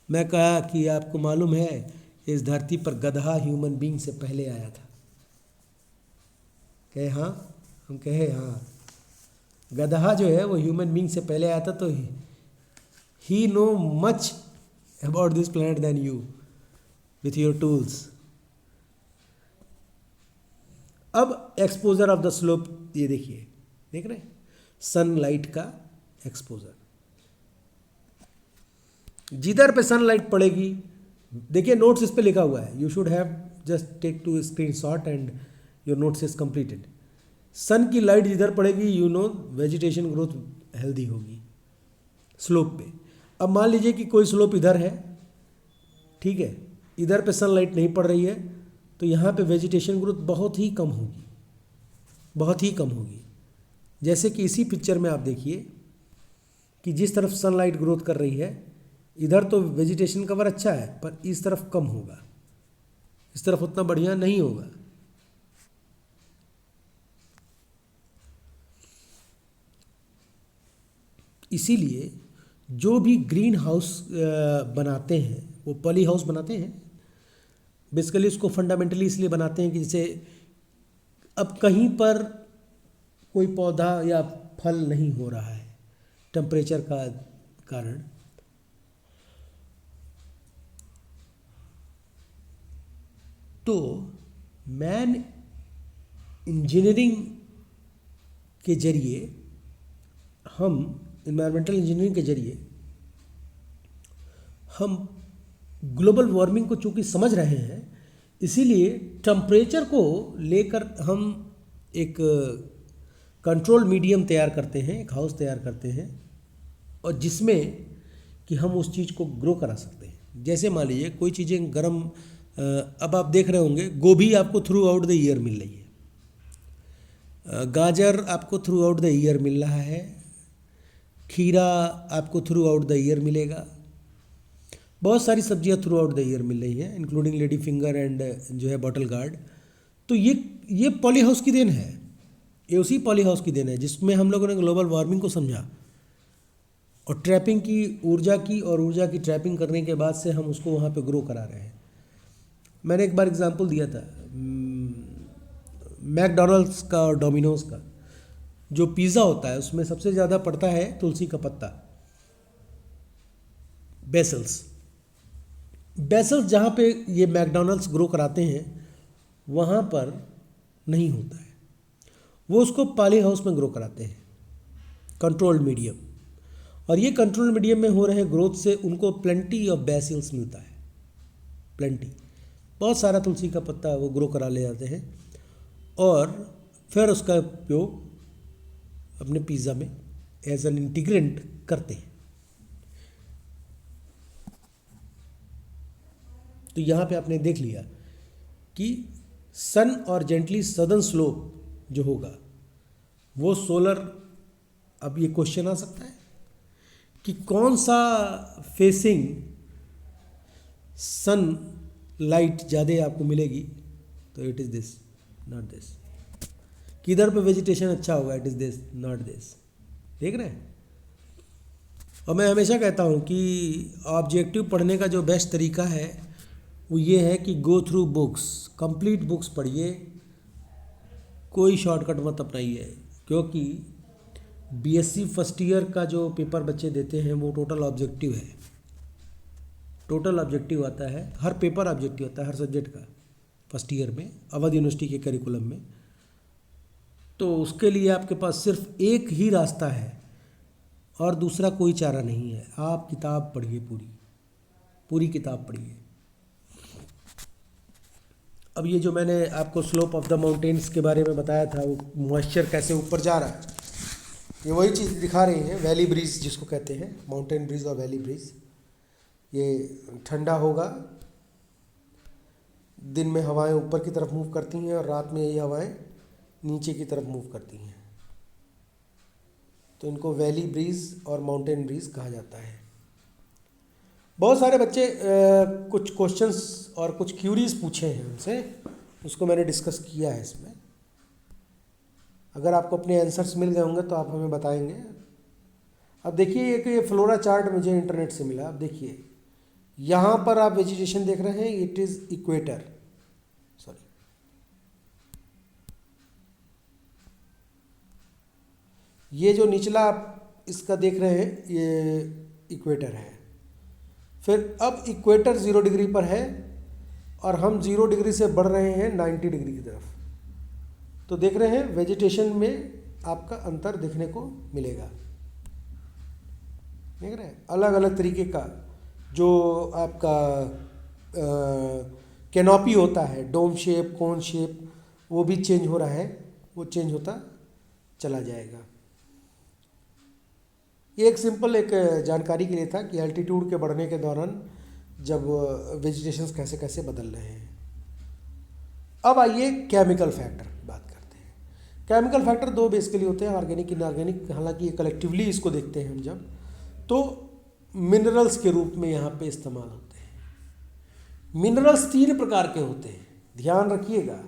मैं कहा कि आपको मालूम है इस धरती पर गधा ह्यूमन बीइंग से पहले आया था। कहे हाँ? हम कहे हाँ, गधा जो है वो ह्यूमन बीइंग से पहले आया था। तो he know much about this planet then you with your tools. अब एक्सपोजर ऑफ द स्लोप, ये देखिए, देख रहे हैं सनलाइट का एक्सपोजर, जिधर पे सनलाइट पड़ेगी। देखिए नोट्स इस पे लिखा हुआ है, you should have just take to screenshot and your notes is completed. Sun की लाइट जिधर पड़ेगी you know vegetation growth healthy होगी स्लोप पे। अब मान लीजिए कि कोई स्लोप इधर है, ठीक है, इधर पे सनलाइट नहीं पड़ रही है, तो यहाँ पे वेजिटेशन ग्रोथ बहुत ही कम होगी। जैसे कि इसी पिक्चर में आप देखिए कि जिस तरफ सनलाइट ग्रोथ कर रही है इधर तो वेजिटेशन कवर अच्छा है, पर इस तरफ कम होगा, इस तरफ उतना बढ़िया नहीं होगा। इसीलिए जो भी ग्रीन हाउस बनाते हैं वो पॉली हाउस बनाते हैं। बेसिकली उसको फंडामेंटली इसलिए बनाते हैं कि जैसे अब कहीं पर कोई पौधा या फल नहीं हो रहा है टेम्परेचर का कारण, तो मैन इंजीनियरिंग के जरिए, हम इन्वायरमेंटल इंजीनियरिंग के जरिए हम ग्लोबल वार्मिंग को चूँकि समझ रहे हैं, इसीलिए टेम्परेचर को लेकर हम एक कंट्रोल मीडियम तैयार करते हैं, एक हाउस तैयार करते हैं, और जिसमें कि हम उस चीज़ को ग्रो करा सकते हैं। जैसे मान लीजिए कोई चीज़ें गर्म, अब आप देख रहे होंगे गोभी आपको थ्रू आउट द ईयर मिल रही है, गाजर आपको थ्रू आउट द ईयर मिल रहा है, खीरा आपको थ्रू आउट द ईयर मिलेगा, बहुत सारी सब्जियां थ्रू आउट द ईयर मिल रही हैं इंक्लूडिंग लेडी फिंगर एंड जो है बॉटल गार्ड। तो ये पॉली हाउस की देन है, ये उसी पॉली हाउस की देन है जिसमें हम लोगों ने ग्लोबल वार्मिंग को समझा और ट्रैपिंग की, ऊर्जा की, और ऊर्जा की ट्रैपिंग करने के बाद से हम उसको वहाँ पे ग्रो करा रहे हैं। मैंने एक बार एग्जांपल दिया था मैकडॉनल्ड्स का और डोमिनोज़ का। जो पिज़्ज़ा होता है उसमें सबसे ज़्यादा पड़ता है तुलसी का पत्ता, बेसल्स जहाँ पे ये मैकडॉनल्ड्स ग्रो कराते हैं वहाँ पर नहीं होता है, वो उसको पॉली हाउस में ग्रो कराते हैं, कंट्रोल्ड मीडियम। और ये कंट्रोल्ड मीडियम में हो रहे ग्रोथ से उनको प्लेंटी ऑफ बेसिल्स मिलता है, प्लेंटी, बहुत सारा तुलसी का पत्ता वो ग्रो करा ले जाते हैं और फिर उसका उपयोग अपने पिज़्ज़ा में एज एन इंटीग्रेंट करते हैं। तो यहाँ पे आपने देख लिया कि सन और जेंटली सदर्न स्लोप जो होगा वो सोलर, अब ये क्वेश्चन आ सकता है कि कौन सा फेसिंग सन लाइट ज़्यादा आपको मिलेगी, तो it is this not this. किधर पे वेजिटेशन अच्छा होगा, it is this not this. देख रहे हैं। और मैं हमेशा कहता हूँ कि ऑब्जेक्टिव पढ़ने का जो बेस्ट तरीका है वो ये है कि go through books, complete books पढ़िए, कोई शॉर्टकट मत अपनाइए। क्योंकि बीएससी फर्स्ट ईयर का जो पेपर बच्चे देते हैं वो टोटल ऑब्जेक्टिव है, टोटल ऑब्जेक्टिव आता है, हर पेपर ऑब्जेक्टिव आता है हर सब्जेक्ट का फर्स्ट ईयर में अवध यूनिवर्सिटी के करिकुलम में। तो उसके लिए आपके पास सिर्फ एक ही रास्ता है और दूसरा कोई चारा नहीं है। आप किताब पढ़िए, पूरी पूरी किताब पढ़िए। अब ये जो मैंने आपको स्लोप ऑफ द माउंटेन्स के बारे में बताया था, वो मॉइस्चर कैसे ऊपर जा रहा है, ये वही चीज़ दिखा रही है। वैली ब्रीज जिसको कहते हैं, माउंटेन ब्रीज और वैली ब्रीज, ये ठंडा होगा, दिन में हवाएं ऊपर की तरफ मूव करती हैं और रात में यही हवाएं नीचे की तरफ मूव करती हैं। तो इनको वैली ब्रीज और माउंटेन ब्रीज कहा जाता है। बहुत सारे बच्चे कुछ क्वेश्चंस और कुछ क्यूरीज पूछे हैं उनसे, उसको मैंने डिस्कस किया है इसमें। अगर आपको अपने आंसर्स मिल गए होंगे तो आप हमें बताएंगे। अब देखिए एक ये फ्लोरा चार्ट मुझे इंटरनेट से मिला। अब देखिए यहाँ पर आप वेजिटेशन देख रहे हैं, इट इज़ इक्वेटर, सॉरी, ये जो निचला आप इसका देख रहे हैं ये इक्वेटर है। फिर अब इक्वेटर 0 डिग्री पर है और हम 0 डिग्री से बढ़ रहे हैं 90 डिग्री की तरफ। तो देख रहे हैं वेजिटेशन में आपका अंतर देखने को मिलेगा। देख रहे हैं अलग अलग तरीके का जो आपका कैनोपी होता है, डोम शेप, कोन शेप, वो भी चेंज हो रहा है, वो चेंज होता चला जाएगा। ये एक सिंपल एक जानकारी के लिए था कि एल्टीट्यूड के बढ़ने के दौरान जब वेजिटेशंस कैसे कैसे बदल रहे हैं। अब आइए केमिकल फैक्टर की बात करते हैं। केमिकल फैक्टर दो बेसिकली होते हैं, ऑर्गेनिक, इनऑर्गेनिक। हालांकि ये कलेक्टिवली इसको देखते हैं हम जब, तो मिनरल्स के रूप में यहाँ पे इस्तेमाल होते हैं। मिनरल्स 3 प्रकार के होते हैं, ध्यान रखिएगा।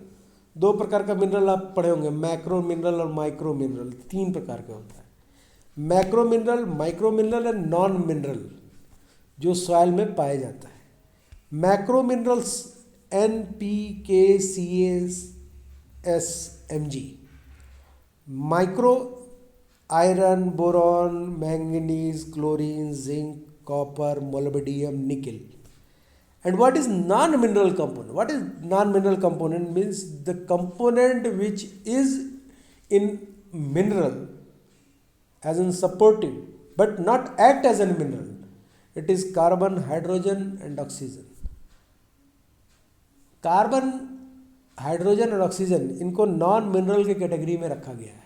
2 प्रकार का मिनरल आप पढ़े होंगे, मैक्रो मिनरल और माइक्रो मिनरल, 3 प्रकार का होता है। Macro mineral, micro mineral and non mineral जो सॉइल में पाया जाता है। Macro minerals NPK, CaSMg। Micro iron, boron, manganese, chlorine, zinc, copper, molybdenum, निकल। And what is non-mineral component? What is non-mineral component? Means the component which is in mineral as in supportive but not act as a mineral. It is carbon, hydrogen and oxygen. Carbon, hydrogen और oxygen, इनको non mineral के category में रखा गया है।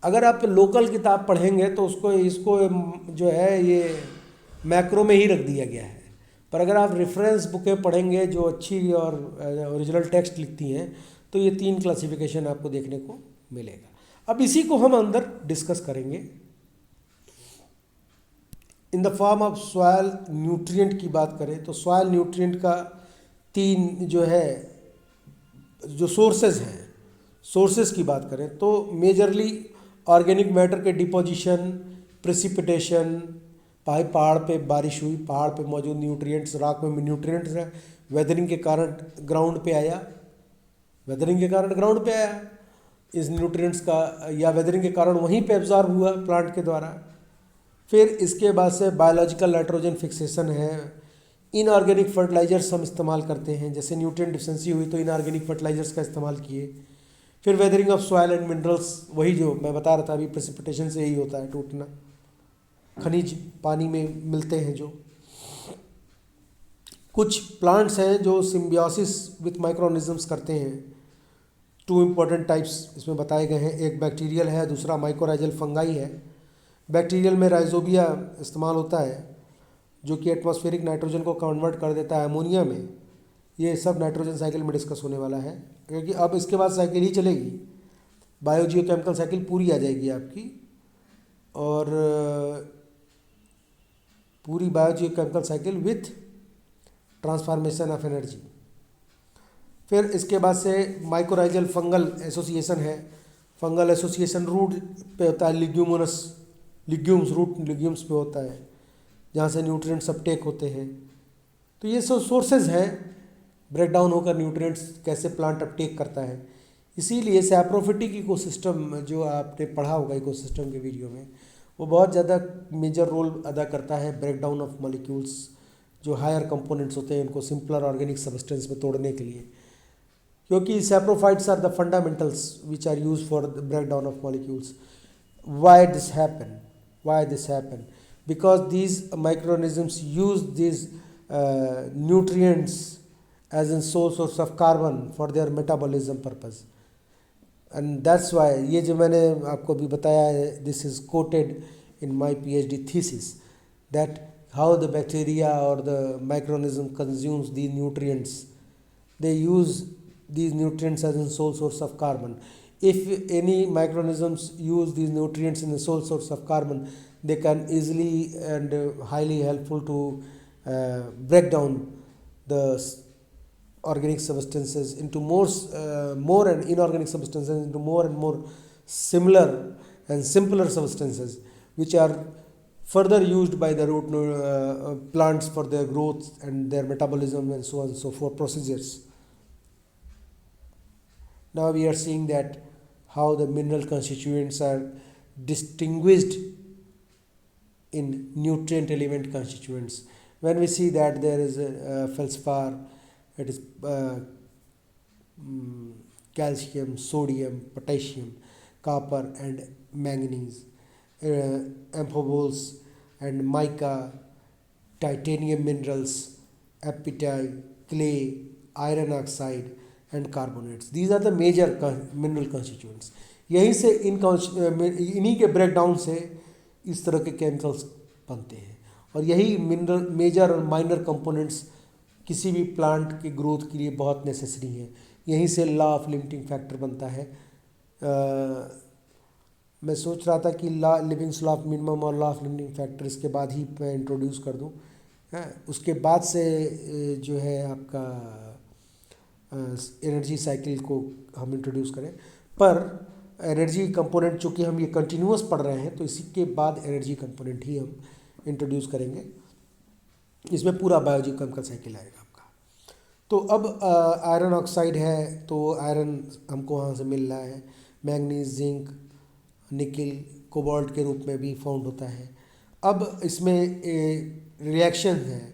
अगर आप local किताब पढ़ेंगे तो इसको जो है ये मैक्रो में ही रख दिया गया है। पर अगर आप रेफरेंस बुकें पढ़ेंगे जो अच्छी और ओरिजिनल टेक्स्ट लिखती हैं तो ये 3 क्लासिफिकेशन आपको देखने को मिलेगा। अब इसी को हम अंदर डिस्कस करेंगे। In the form of soil nutrient की बात करें तो सॉयल न्यूट्रिएंट का 3 जो है जो सोर्सेज हैं, सोर्सेज की बात करें तो मेजरली ऑर्गेनिक मैटर के डिपोजिशन, प्रेसिपिटेशन, पहाड़ पे बारिश हुई, पहाड़ पे मौजूद न्यूट्रिएंट्स, रॉक में न्यूट्रिएंट्स हैं, वेदरिंग के कारण ग्राउंड पे आया, वेदरिंग के कारण ग्राउंड पे आया इस न्यूट्रिएंट्स का, या वेदरिंग के कारण वहीं पे एब्जॉर्ब हुआ प्लांट के द्वारा। फिर इसके बाद से बायोलॉजिकल नाइट्रोजन फिक्सेशन है। इनऑर्गेनिक फर्टिलाइजर्स हम इस्तेमाल करते हैं, जैसे न्यूट्रिएंट डिफिशिएंसी हुई तो इनऑर्गेनिक फर्टिलाइजर्स का इस्तेमाल किए। फिर weathering of soil and minerals, वही जो मैं बता रहा था अभी, प्रेसिपिटेशन से ही होता है टूटना, खनिज पानी में मिलते हैं जो। कुछ प्लांट्स हैं जो सिम्बियोसिस विथ माइक्रोऑर्गेनिजम्स करते हैं। 2 इम्पॉर्टेंट टाइप्स इसमें बताए गए हैं, एक बैक्टीरियल है, दूसरा माइकोराइजल फंगाई है। बैक्टीरियल में राइजोबिया इस्तेमाल होता है जो कि एटमॉस्फेरिक नाइट्रोजन को कन्वर्ट कर देता है अमोनिया में। ये सब नाइट्रोजन साइकिल में डिस्कस होने वाला है, क्योंकि अब इसके बाद साइकिल ही चलेगी, बायोजियोकेमिकल साइकिल पूरी आ जाएगी आपकी, और पूरी biogeochemical cycle with transformation of energy. फिर इसके बाद से माइकोराइजल फंगल एसोसिएशन है। फंगल एसोसिएशन रूट पे होता है, लिग्यूम्स रूट लिग्यूम्स पे होता है, जहाँ से न्यूट्रिएंट्स अपटेक होते हैं। तो ये सब सोर्सेज हैं, ब्रेक डाउन होकर न्यूट्रिएंट्स कैसे प्लांट अपटेक करता है। इसीलिए सैप्रोफिटिक इकोसिस्टम जो आपने पढ़ा होगा इकोसिस्टम के वीडियो में, वो बहुत ज़्यादा मेजर रोल अदा करता है ब्रेक डाउन ऑफ मॉलिक्यूल्स, जो हायर कंपोनेंट्स होते हैं उनको सिंपलर ऑर्गेनिक सब्सटेंस में तोड़ने के लिए, क्योंकि saprophytes are the fundamentals which are use for the break down of molecules. Why this happen? Because these microorganisms use these nutrients as a source of carbon for their metabolism purpose, and that's why ये जो मैंने आपको भी बताया है, this is quoted in my PhD thesis, that how the bacteria or the microorganism consumes these nutrients. They use these nutrients as a sole source of carbon. If any microorganisms use these nutrients in the sole source of carbon, they can easily and highly helpful to break down the organic substances into more and inorganic substances into more and more similar and simpler substances, which are further used by the root plants for their growth and their metabolism and so on and so forth procedures. Now we are seeing that how the mineral constituents are distinguished in nutrient element constituents. When we see that there is feldspar, it is calcium, sodium, potassium, copper and manganese, amphiboles and mica, titanium minerals, apatite, clay, iron oxide and carbonates. These are the major mineral constituents. यहीं से इन्हीं के break down से इस तरह के chemicals बनते हैं, और यही मिनरल मेजर और माइनर कंपोनेंट्स किसी भी प्लांट की ग्रोथ के लिए बहुत नेसेसरी हैं। यहीं से लॉ ऑफ लिमिटिंग फैक्टर बनता है। मैं सोच रहा था कि लिविंग्स लॉ ऑफ मिनिमम और लॉ ऑफ लिमिटिंग फैक्टर इसके बाद ही मैं इंट्रोड्यूस कर दूं, उसके बाद से जो है आपका एनर्जी साइकिल को हम इंट्रोड्यूस करें। पर एनर्जी कंपोनेंट चूँकि हम ये कंटिन्यूअस पढ़ रहे हैं, तो इसी के बाद एनर्जी कंपोनेंट ही हम इंट्रोड्यूस करेंगे। इसमें पूरा बायोजियोकेमिकल साइकिल आएगा आपका। तो अब आयरन ऑक्साइड है, तो आयरन हमको वहाँ से मिल रहा है। मैंगनीज, जिंक, निकिल, कोबाल्ट के रूप में भी फाउंड होता है। अब इसमें रिएक्शन है,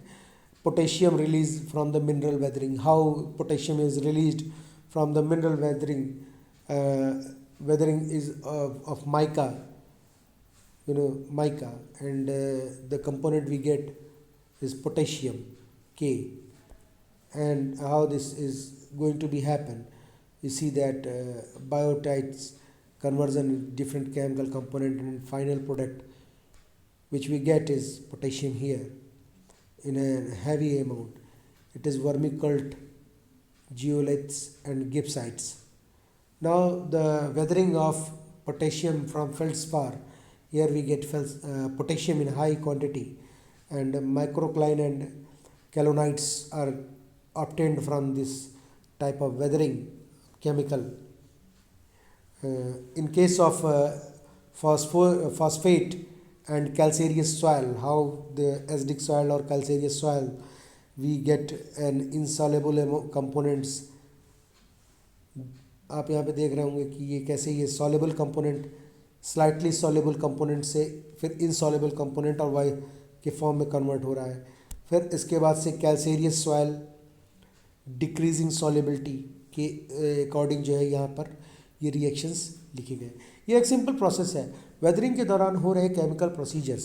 potassium release from the mineral weathering. How potassium is released from the mineral weathering? Weathering is of mica, mica, and the component we get is potassium K. And how this is going to be happen? You see that biotides conversion in different chemical component, and final product which we get is potassium here in a heavy amount. It is vermicult, zeolites and gibbsites. Now the weathering of potassium from feldspar, here we get potassium in high quantity, and microcline and chelonites are obtained from this type of weathering chemical. In case of phosphate and calcareous soil, how the acidic soil or calcareous soil, we get an insoluble components. आप यहाँ पे देख रहे होंगे कि ये कैसे ये soluble component slightly soluble component से फिर insoluble component और वाई के फॉर्म में कन्वर्ट हो रहा है। फिर इसके बाद से calcareous soil डिक्रीजिंग solubility के अकॉर्डिंग जो है यहाँ पर ये रिएक्शंस लिखे गए। ये एक सिंपल प्रोसेस है। वेदरिंग के दौरान हो रहे केमिकल प्रोसीजर्स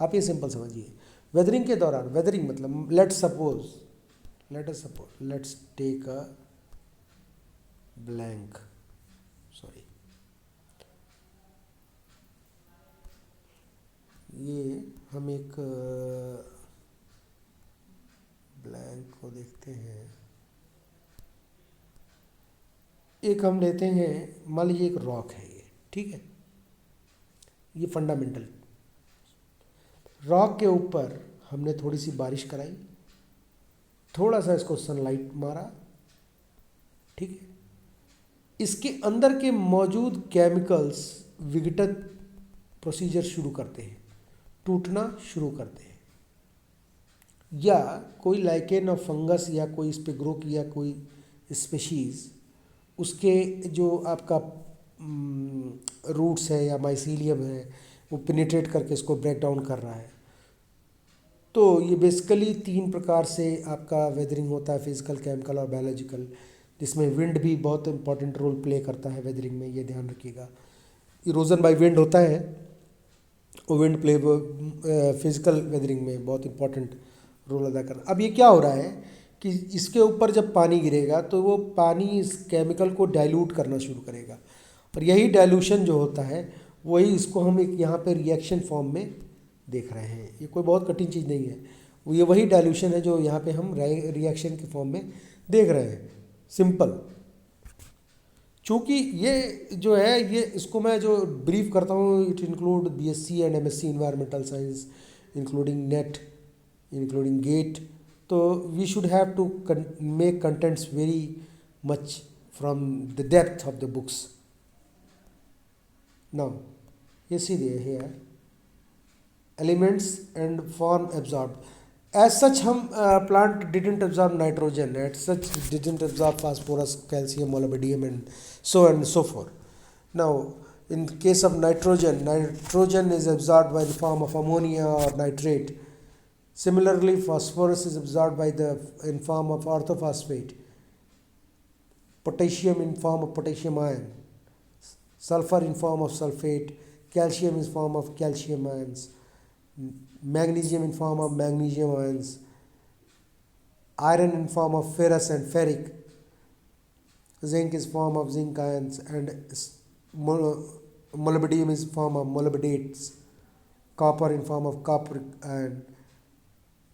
आप ये सिंपल समझिए। वेदरिंग के दौरान, वेदरिंग मतलब let's take a blank, sorry, ये हम एक ब्लैंक को देखते हैं। एक हम लेते हैं, मान लीजिए एक रॉक है ये, ठीक है, ये फंडामेंटल रॉक के ऊपर हमने थोड़ी सी बारिश कराई, थोड़ा सा इसको सनलाइट मारा, ठीक है, इसके अंदर के मौजूद केमिकल्स विघटन प्रोसीजर शुरू करते हैं, टूटना शुरू करते हैं, या कोई लाइकेन और फंगस या कोई इस पे ग्रो किया कोई स्पेशीज़, उसके जो आपका रूट्स है या माइसीलियम है वो पेनिट्रेट करके इसको ब्रेक डाउन कर रहा है। तो ये बेसिकली 3 प्रकार से आपका वेदरिंग होता है, फिजिकल, केमिकल और बायोलॉजिकल, जिसमें विंड भी बहुत इंपॉर्टेंट रोल प्ले करता है वेदरिंग में, ये ध्यान रखिएगा। इरोजन बाय विंड होता है, वो विंड प्ले फिजिकल वेदरिंग में बहुत इंपॉर्टेंट रोल अदा कर। अब ये क्या हो रहा है कि इसके ऊपर जब पानी गिरेगा तो वो पानी इस केमिकल को डाइल्यूट करना शुरू करेगा, और यही डाइल्यूशन जो होता है वही इसको हम एक यहाँ पे रिएक्शन फॉर्म में देख रहे हैं। ये कोई बहुत कठिन चीज़ नहीं है, ये वही डाइल्यूशन है जो यहाँ पे हम रिएक्शन के फॉर्म में देख रहे हैं, सिंपल। चूँकि ये जो है, ये इसको मैं जो ब्रीफ करता हूँ, it include BSc and MSc environmental science, including NET, including GATE. तो we should have to make contents very much from the depth of the books. Now you see here elements and form absorbed. As such हम plant didn't absorb nitrogen, as such didn't absorb phosphorus, calcium, molybdenum and so on and so forth. Now in case of nitrogen, nitrogen is absorbed by the form of ammonia or nitrate. Similarly, phosphorus is absorbed by the in form of orthophosphate, potassium in form of potassium ion, sulfur in form of sulfate, calcium in form of calcium ions, magnesium in form of magnesium ions, iron in form of ferrous and ferric, zinc is form of zinc ions, and molybdenum is form of molybdates, copper in form of copper ion,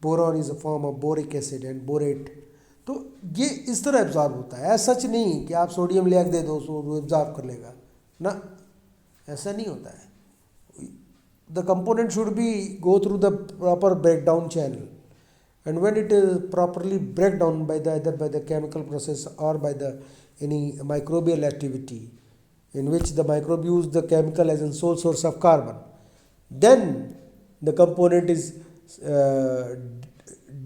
boron is a form of boric acid and borate. तो ये इस तरह absorb होता है। ऐसा सच नहीं कि आप सोडियम लिख दे दो वो एब्जॉर्ब कर लेगा ना, ऐसा नहीं होता है। The component should be go through the proper break down channel, and when it is properly break down by the either by the chemical process or by the any microbial activity in which the microbe use the chemical as a sole source of carbon, then the component is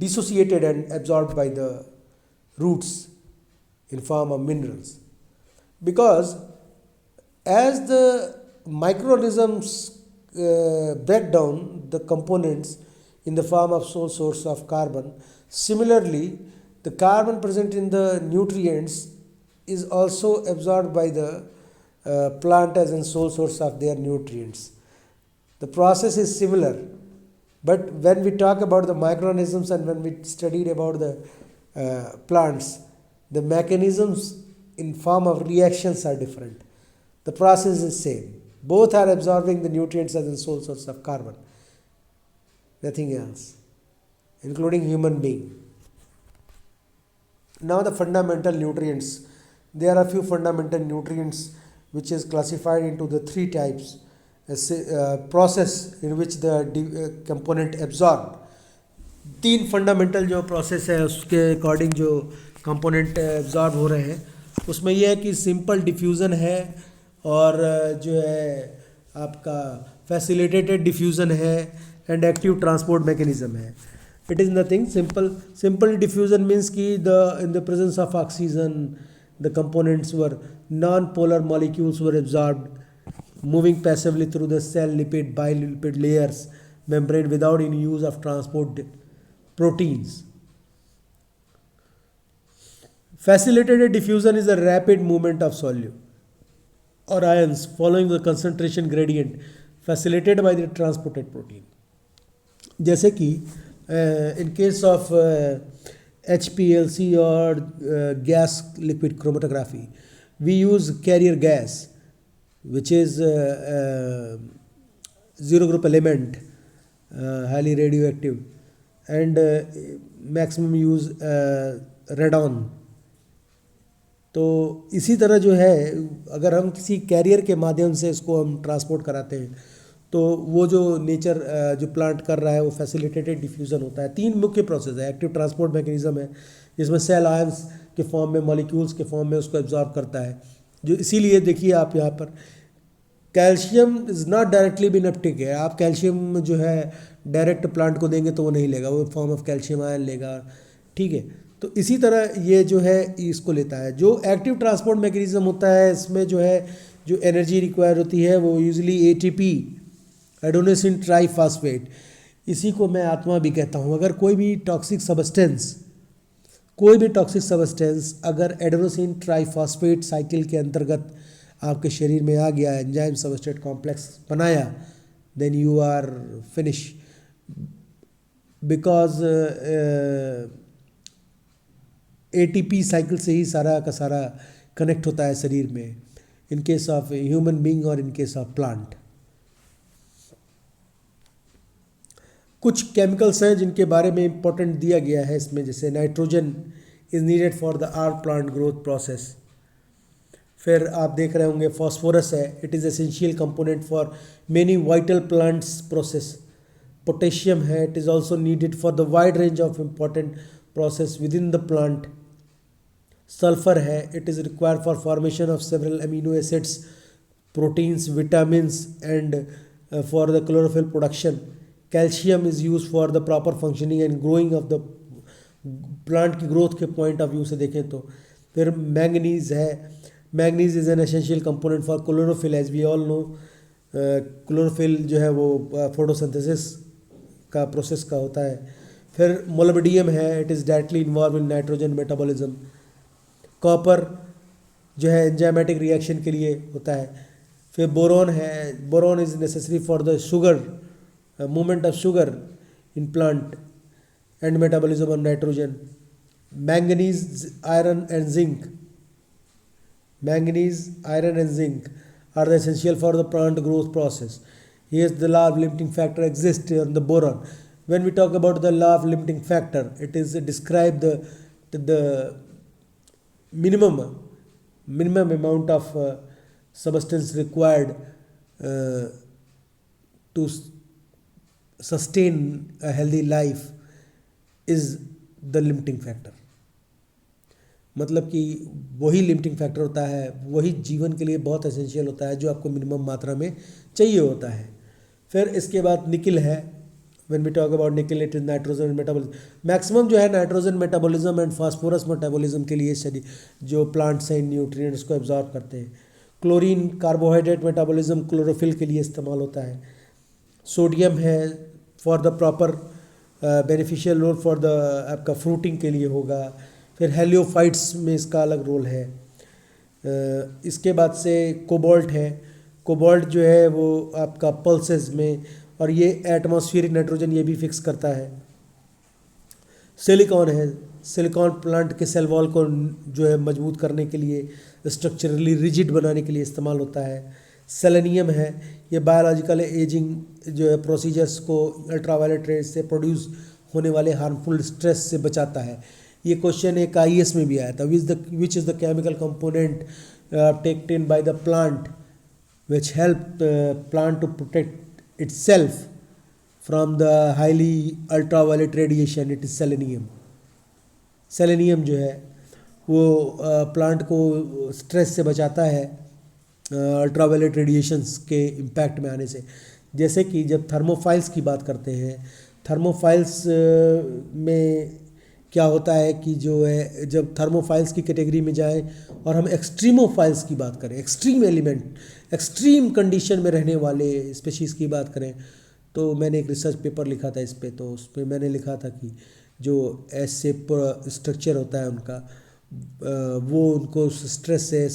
dissociated and absorbed by the roots in form of minerals. Because as the microorganisms break down the components in the form of sole source of carbon, similarly the carbon present in the nutrients is also absorbed by the plant as a sole source of their nutrients. The process is similar. But when we talk about the microorganisms and when we studied about the plants, the mechanisms in form of reactions are different. The process is same. Both are absorbing the nutrients as a sole source of carbon, nothing else, including human being. Now the fundamental nutrients. There are few fundamental nutrients which is classified into the 3 types. Process in which the component absorbed, 3 fundamental जो process है उसके according जो component absorb हो रहे हैं, उसमें यह है कि सिंपल डिफ्यूज़न है और जो है आपका फैसिलिटेटेड डिफ्यूज़न है एंड एक्टिव ट्रांसपोर्ट मैकेनिज्म है. It is nothing simple diffusion means कि in the presence of oxygen the components were non polar molecules were absorbed moving passively through the cell lipid bilipid layers membrane without any use of transport proteins. Facilitated diffusion is a rapid movement of solute or ions following the concentration gradient facilitated by the transported protein. जैसे कि in case of HPLC or gas liquid chromatography, we use carrier gas which is zero group element, highly radioactive, and maximum use radon. तो इसी तरह जो है, अगर हम किसी कैरियर के माध्यम से इसको हम ट्रांसपोर्ट कराते हैं तो वो जो नेचर जो प्लांट कर रहा है वो फैसिलिटेटेड डिफ्यूज़न होता है। 3 मुख्य प्रोसेस है। एक्टिव ट्रांसपोर्ट मैकेनिज्म है जिसमें सेल आयंस के फॉर्म में, मॉलिक्यूल्स के फॉर्म में उसको एब्जॉर्ब करता है, जो इसीलिए देखिए आप यहाँ पर calcium is not directly been uptake है। आप कैल्शियम जो है डायरेक्ट प्लांट को देंगे तो वो नहीं लेगा, वो फॉर्म ऑफ कैल्शियम आयन लेगा, ठीक है। तो इसी तरह ये जो है इसको लेता है। जो एक्टिव ट्रांसपोर्ट मैकेनिज्म होता है इसमें जो है जो एनर्जी रिक्वायर होती है वो यूजली एटीपी, एडोनेसिन ट्राईफॉस्फेट, इसी को मैं आत्मा भी कहता हूँ। अगर कोई भी टॉक्सिक सब्सटेंस अगर एडेनोसिन ट्राईफॉस्फेट साइकिल के अंतर्गत आपके शरीर में आ गया, एंजाइम सबस्ट्रेट कॉम्प्लेक्स बनाया, then you are finish, because ATP cycle से ही सारा का सारा कनेक्ट होता है शरीर में, इन केस ऑफ ह्यूमन बीइंग और इन केस ऑफ प्लांट। कुछ केमिकल्स हैं जिनके बारे में इंपॉर्टेंट दिया गया है इसमें, जैसे nitrogen is needed for the are plant growth process. फिर आप देख रहे होंगे फॉस्फोरस है, it is essential component for many vital plants process. Potassium है, it is also needed for the wide range of important process within the plant. Sulphur है, it is required for formation of several amino acids, proteins, vitamins and for the chlorophyll production. Calcium is use for the proper functioning and growing of the plant की growth के point of view से देखें तो। फिर manganese है, manganese is an essential component for chlorophyll, as we all know. Chlorophyll जो है वो फोटोसिंथेसिस का प्रोसेस का होता है। फिर मोलिब्डेनम है, it is directly involve in nitrogen metabolism. Copper जो है एंजाइमेटिक रिएक्शन के लिए होता है। फिर बोरॉन है, boron is necessary for the sugar movement of sugar in plant and metabolism of nitrogen. Manganese, iron and zinc, manganese, iron and zinc are the essential for the plant growth process. Here the law of limiting factor exists on the boron. When we talk about the law of limiting factor, it is describe the minimum amount of substance required to sustain a healthy life is the limiting factor. मतलब कि वही limiting factor होता है, वही जीवन के लिए बहुत एसेंशियल होता है जो आपको मिनिमम मात्रा में चाहिए होता है। फिर इसके बाद निकल है, व्हेन वी टॉक अबाउट निकल, it is nitrogen metabolism. Maximum जो है nitrogen metabolism and phosphorus metabolism के लिए शरीर जो प्लांट्स हैं न्यूट्रिएंट्स को एब्जॉर्ब करते हैं। क्लोरीन कार्बोहाइड्रेट मेटाबॉलिज्म क्लोरोफिल के लिए इस्तेमाल होता है। सोडियम है for the proper beneficial role for the आपका फ्रूटिंग के लिए होगा। फिर हेलियोफाइट्स में इसका अलग रोल है। इसके बाद से कोबाल्ट है, कोबाल्ट जो है वो आपका पल्सेस में, और ये एटमॉस्फेरिक नाइट्रोजन ये भी फिक्स करता है। सिलिकॉन है, सिलिकॉन प्लांट के सेल वॉल को जो है मजबूत करने के लिए, स्ट्रक्चरली रिजिड बनाने के लिए इस्तेमाल होता है। सेलेनियम है, ये बायोलॉजिकल एजिंग जो है प्रोसीजर्स को अल्ट्रावायलेट रेज से प्रोड्यूस होने वाले हार्मफुल स्ट्रेस से बचाता है। ये क्वेश्चन एक IAS में भी आया था, which is the chemical component taken by the plant which help plant to protect itself from the highly ultraviolet radiation, it is selenium. Selenium जो है वो प्लांट को स्ट्रेस से बचाता है अल्ट्रावायलेट रेडिएशंस के इम्पैक्ट में आने से। जैसे कि जब थर्मोफाइल्स की बात करते हैं, थर्मोफाइल्स में क्या होता है कि जो है जब थर्मोफाइल्स की कैटेगरी में जाएं और हम एक्सट्रीमोफाइल्स की बात करें, एक्सट्रीम एलिमेंट, एक्सट्रीम कंडीशन में रहने वाले स्पीशीज़ की बात करें, तो मैंने एक रिसर्च पेपर लिखा था इस पे, तो उस पर मैंने लिखा था कि जो ऐसे स्ट्रक्चर होता है उनका वो उनको स्ट्रेस से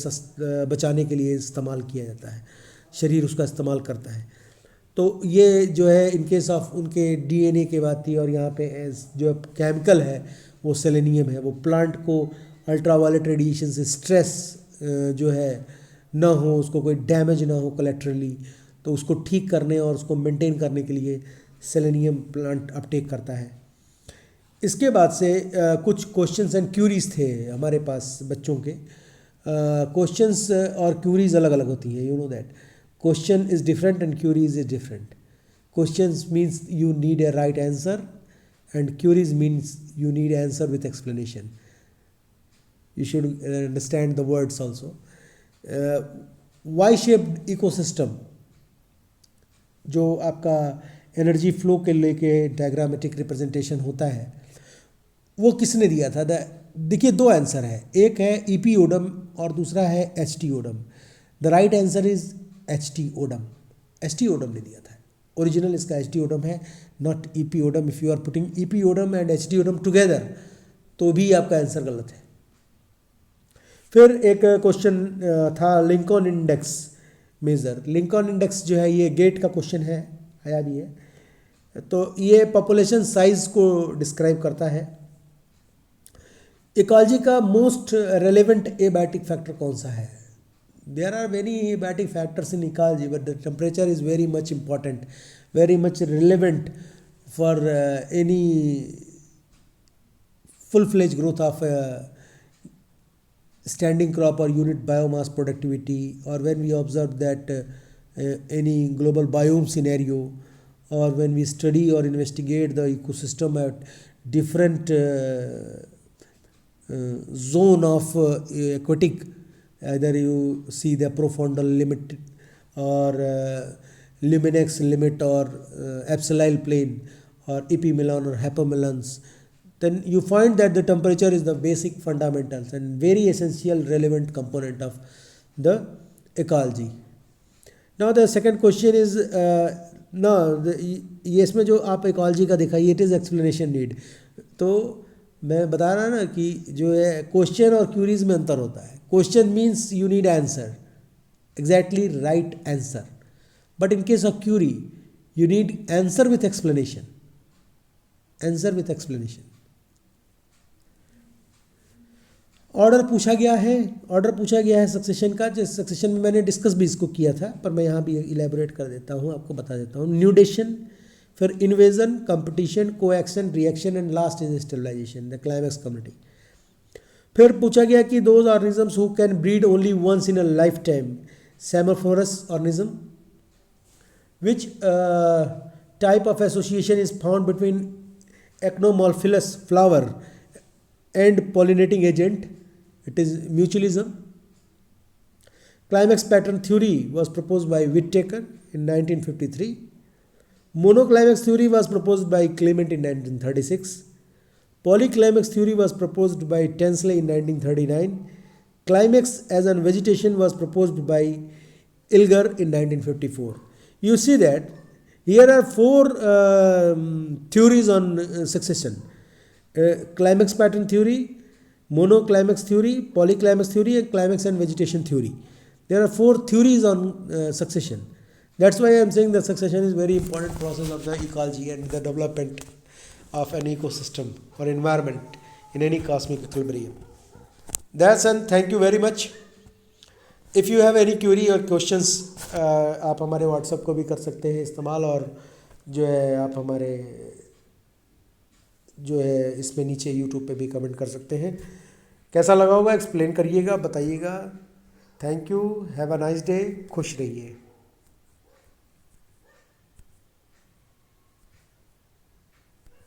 बचाने के लिए इस्तेमाल किया जाता है, शरीर उसका इस्तेमाल करता है। तो ये जो है इन केस ऑफ उनके DNA की बात थी, और यहाँ पे जो केमिकल है वो सेलेनियम है। वो प्लांट को अल्ट्रावायलेट रेडिएशन से स्ट्रेस जो है ना हो, उसको कोई डैमेज ना हो कोलेट्रली, तो उसको ठीक करने और उसको मेंटेन करने के लिए सेलेनियम प्लांट अपटेक करता है। इसके बाद से कुछ क्वेश्चंस एंड क्यूरीज थे हमारे पास बच्चों के, क्वेश्चंस और क्यूरीज अलग अलग होती हैं, you know that question is different and queries is different. Questions means you need a right answer and queries means you need answer with explanation. You should understand the words also. Y-shaped ecosystem जो आपका energy flow के लेके diagrammatic representation होता है वो किसने दिया था? देखिए दो आंसर है, एक है ईपी ओडम और दूसरा है H T Odum. The right answer is H T Odum. H T Odum ने दिया था. ओरिजिनल इसका एच टी ओडम है, not E P Odum. If you are putting E P Odum and H T Odum together तो भी आपका answer गलत है. फिर एक क्वेश्चन था Lincoln index major. Lincoln index जो है ये गेट का क्वेश्चन है, आया भी है. तो ये पॉपुलेशन साइज को डिस्क्राइब करता है. इकोलॉजी का मोस्ट रेलेवेंट एबायोटिक फैक्टर कौन सा है? There are many abiotic factors in ecology, but the temperature is very much important, very much relevant for any full-fledged growth of standing crop or unit biomass productivity, or when we observe that any global biome scenario, or when we study or investigate the ecosystem at different zone of aquatic. Either you see the profundal limit or luminex limit or abscissal plane or epimelon or hypomelons, then you find that the temperature is the basic fundamentals and very essential relevant component of the ecology. Now the second question is ये इसमें जो आप ecology का दिखाइए it is explanation need. तो मैं बता रहा ना कि जो है क्वेश्चन और क्यूरीज में अंतर होता है. Question means you need answer, exactly right answer, but in case of query you need answer with explanation. Answer with explanation. Order पूछा गया है सक्सेशन का. जिस सक्सेशन में मैंने डिस्कस भी इसको किया था, पर मैं यहाँ भी इलेबोरेट कर देता हूँ, आपको बता देता हूँ. न्यूडेशन, फिर invasion, competition, coaction, reaction and last is stabilization, the climax community. फिर पूछा गया कि those organisms who can breed only once in a lifetime. Semelparous organism. Which type of association is found between entomophilous flower and pollinating agent? It is mutualism. Climax pattern theory was proposed by Whittaker in 1953. Monoclimax theory was proposed by Clement in 1936. Polyclimax theory was proposed by Tinsley in 1939. Climax as an vegetation was proposed by Ilger in 1954. You see that here are four theories on succession. Climax pattern theory, monoclimax theory, polyclimax theory and climax and vegetation theory. There are four theories on succession. That's why I am saying that succession is very important process of the ecology and the development of an ecosystem or environment in any cosmic equilibrium. That's and thank you very much. If you have any query or questions, आप हमारे WhatsApp को भी कर सकते हैं इस्तेमाल, और जो है आप हमारे जो है इसमें नीचे YouTube पे भी कमेंट कर सकते हैं. कैसा लगा होगा एक्सप्लेन करिएगा, बताइएगा. Thank you. Have a nice day. खुश रहिए.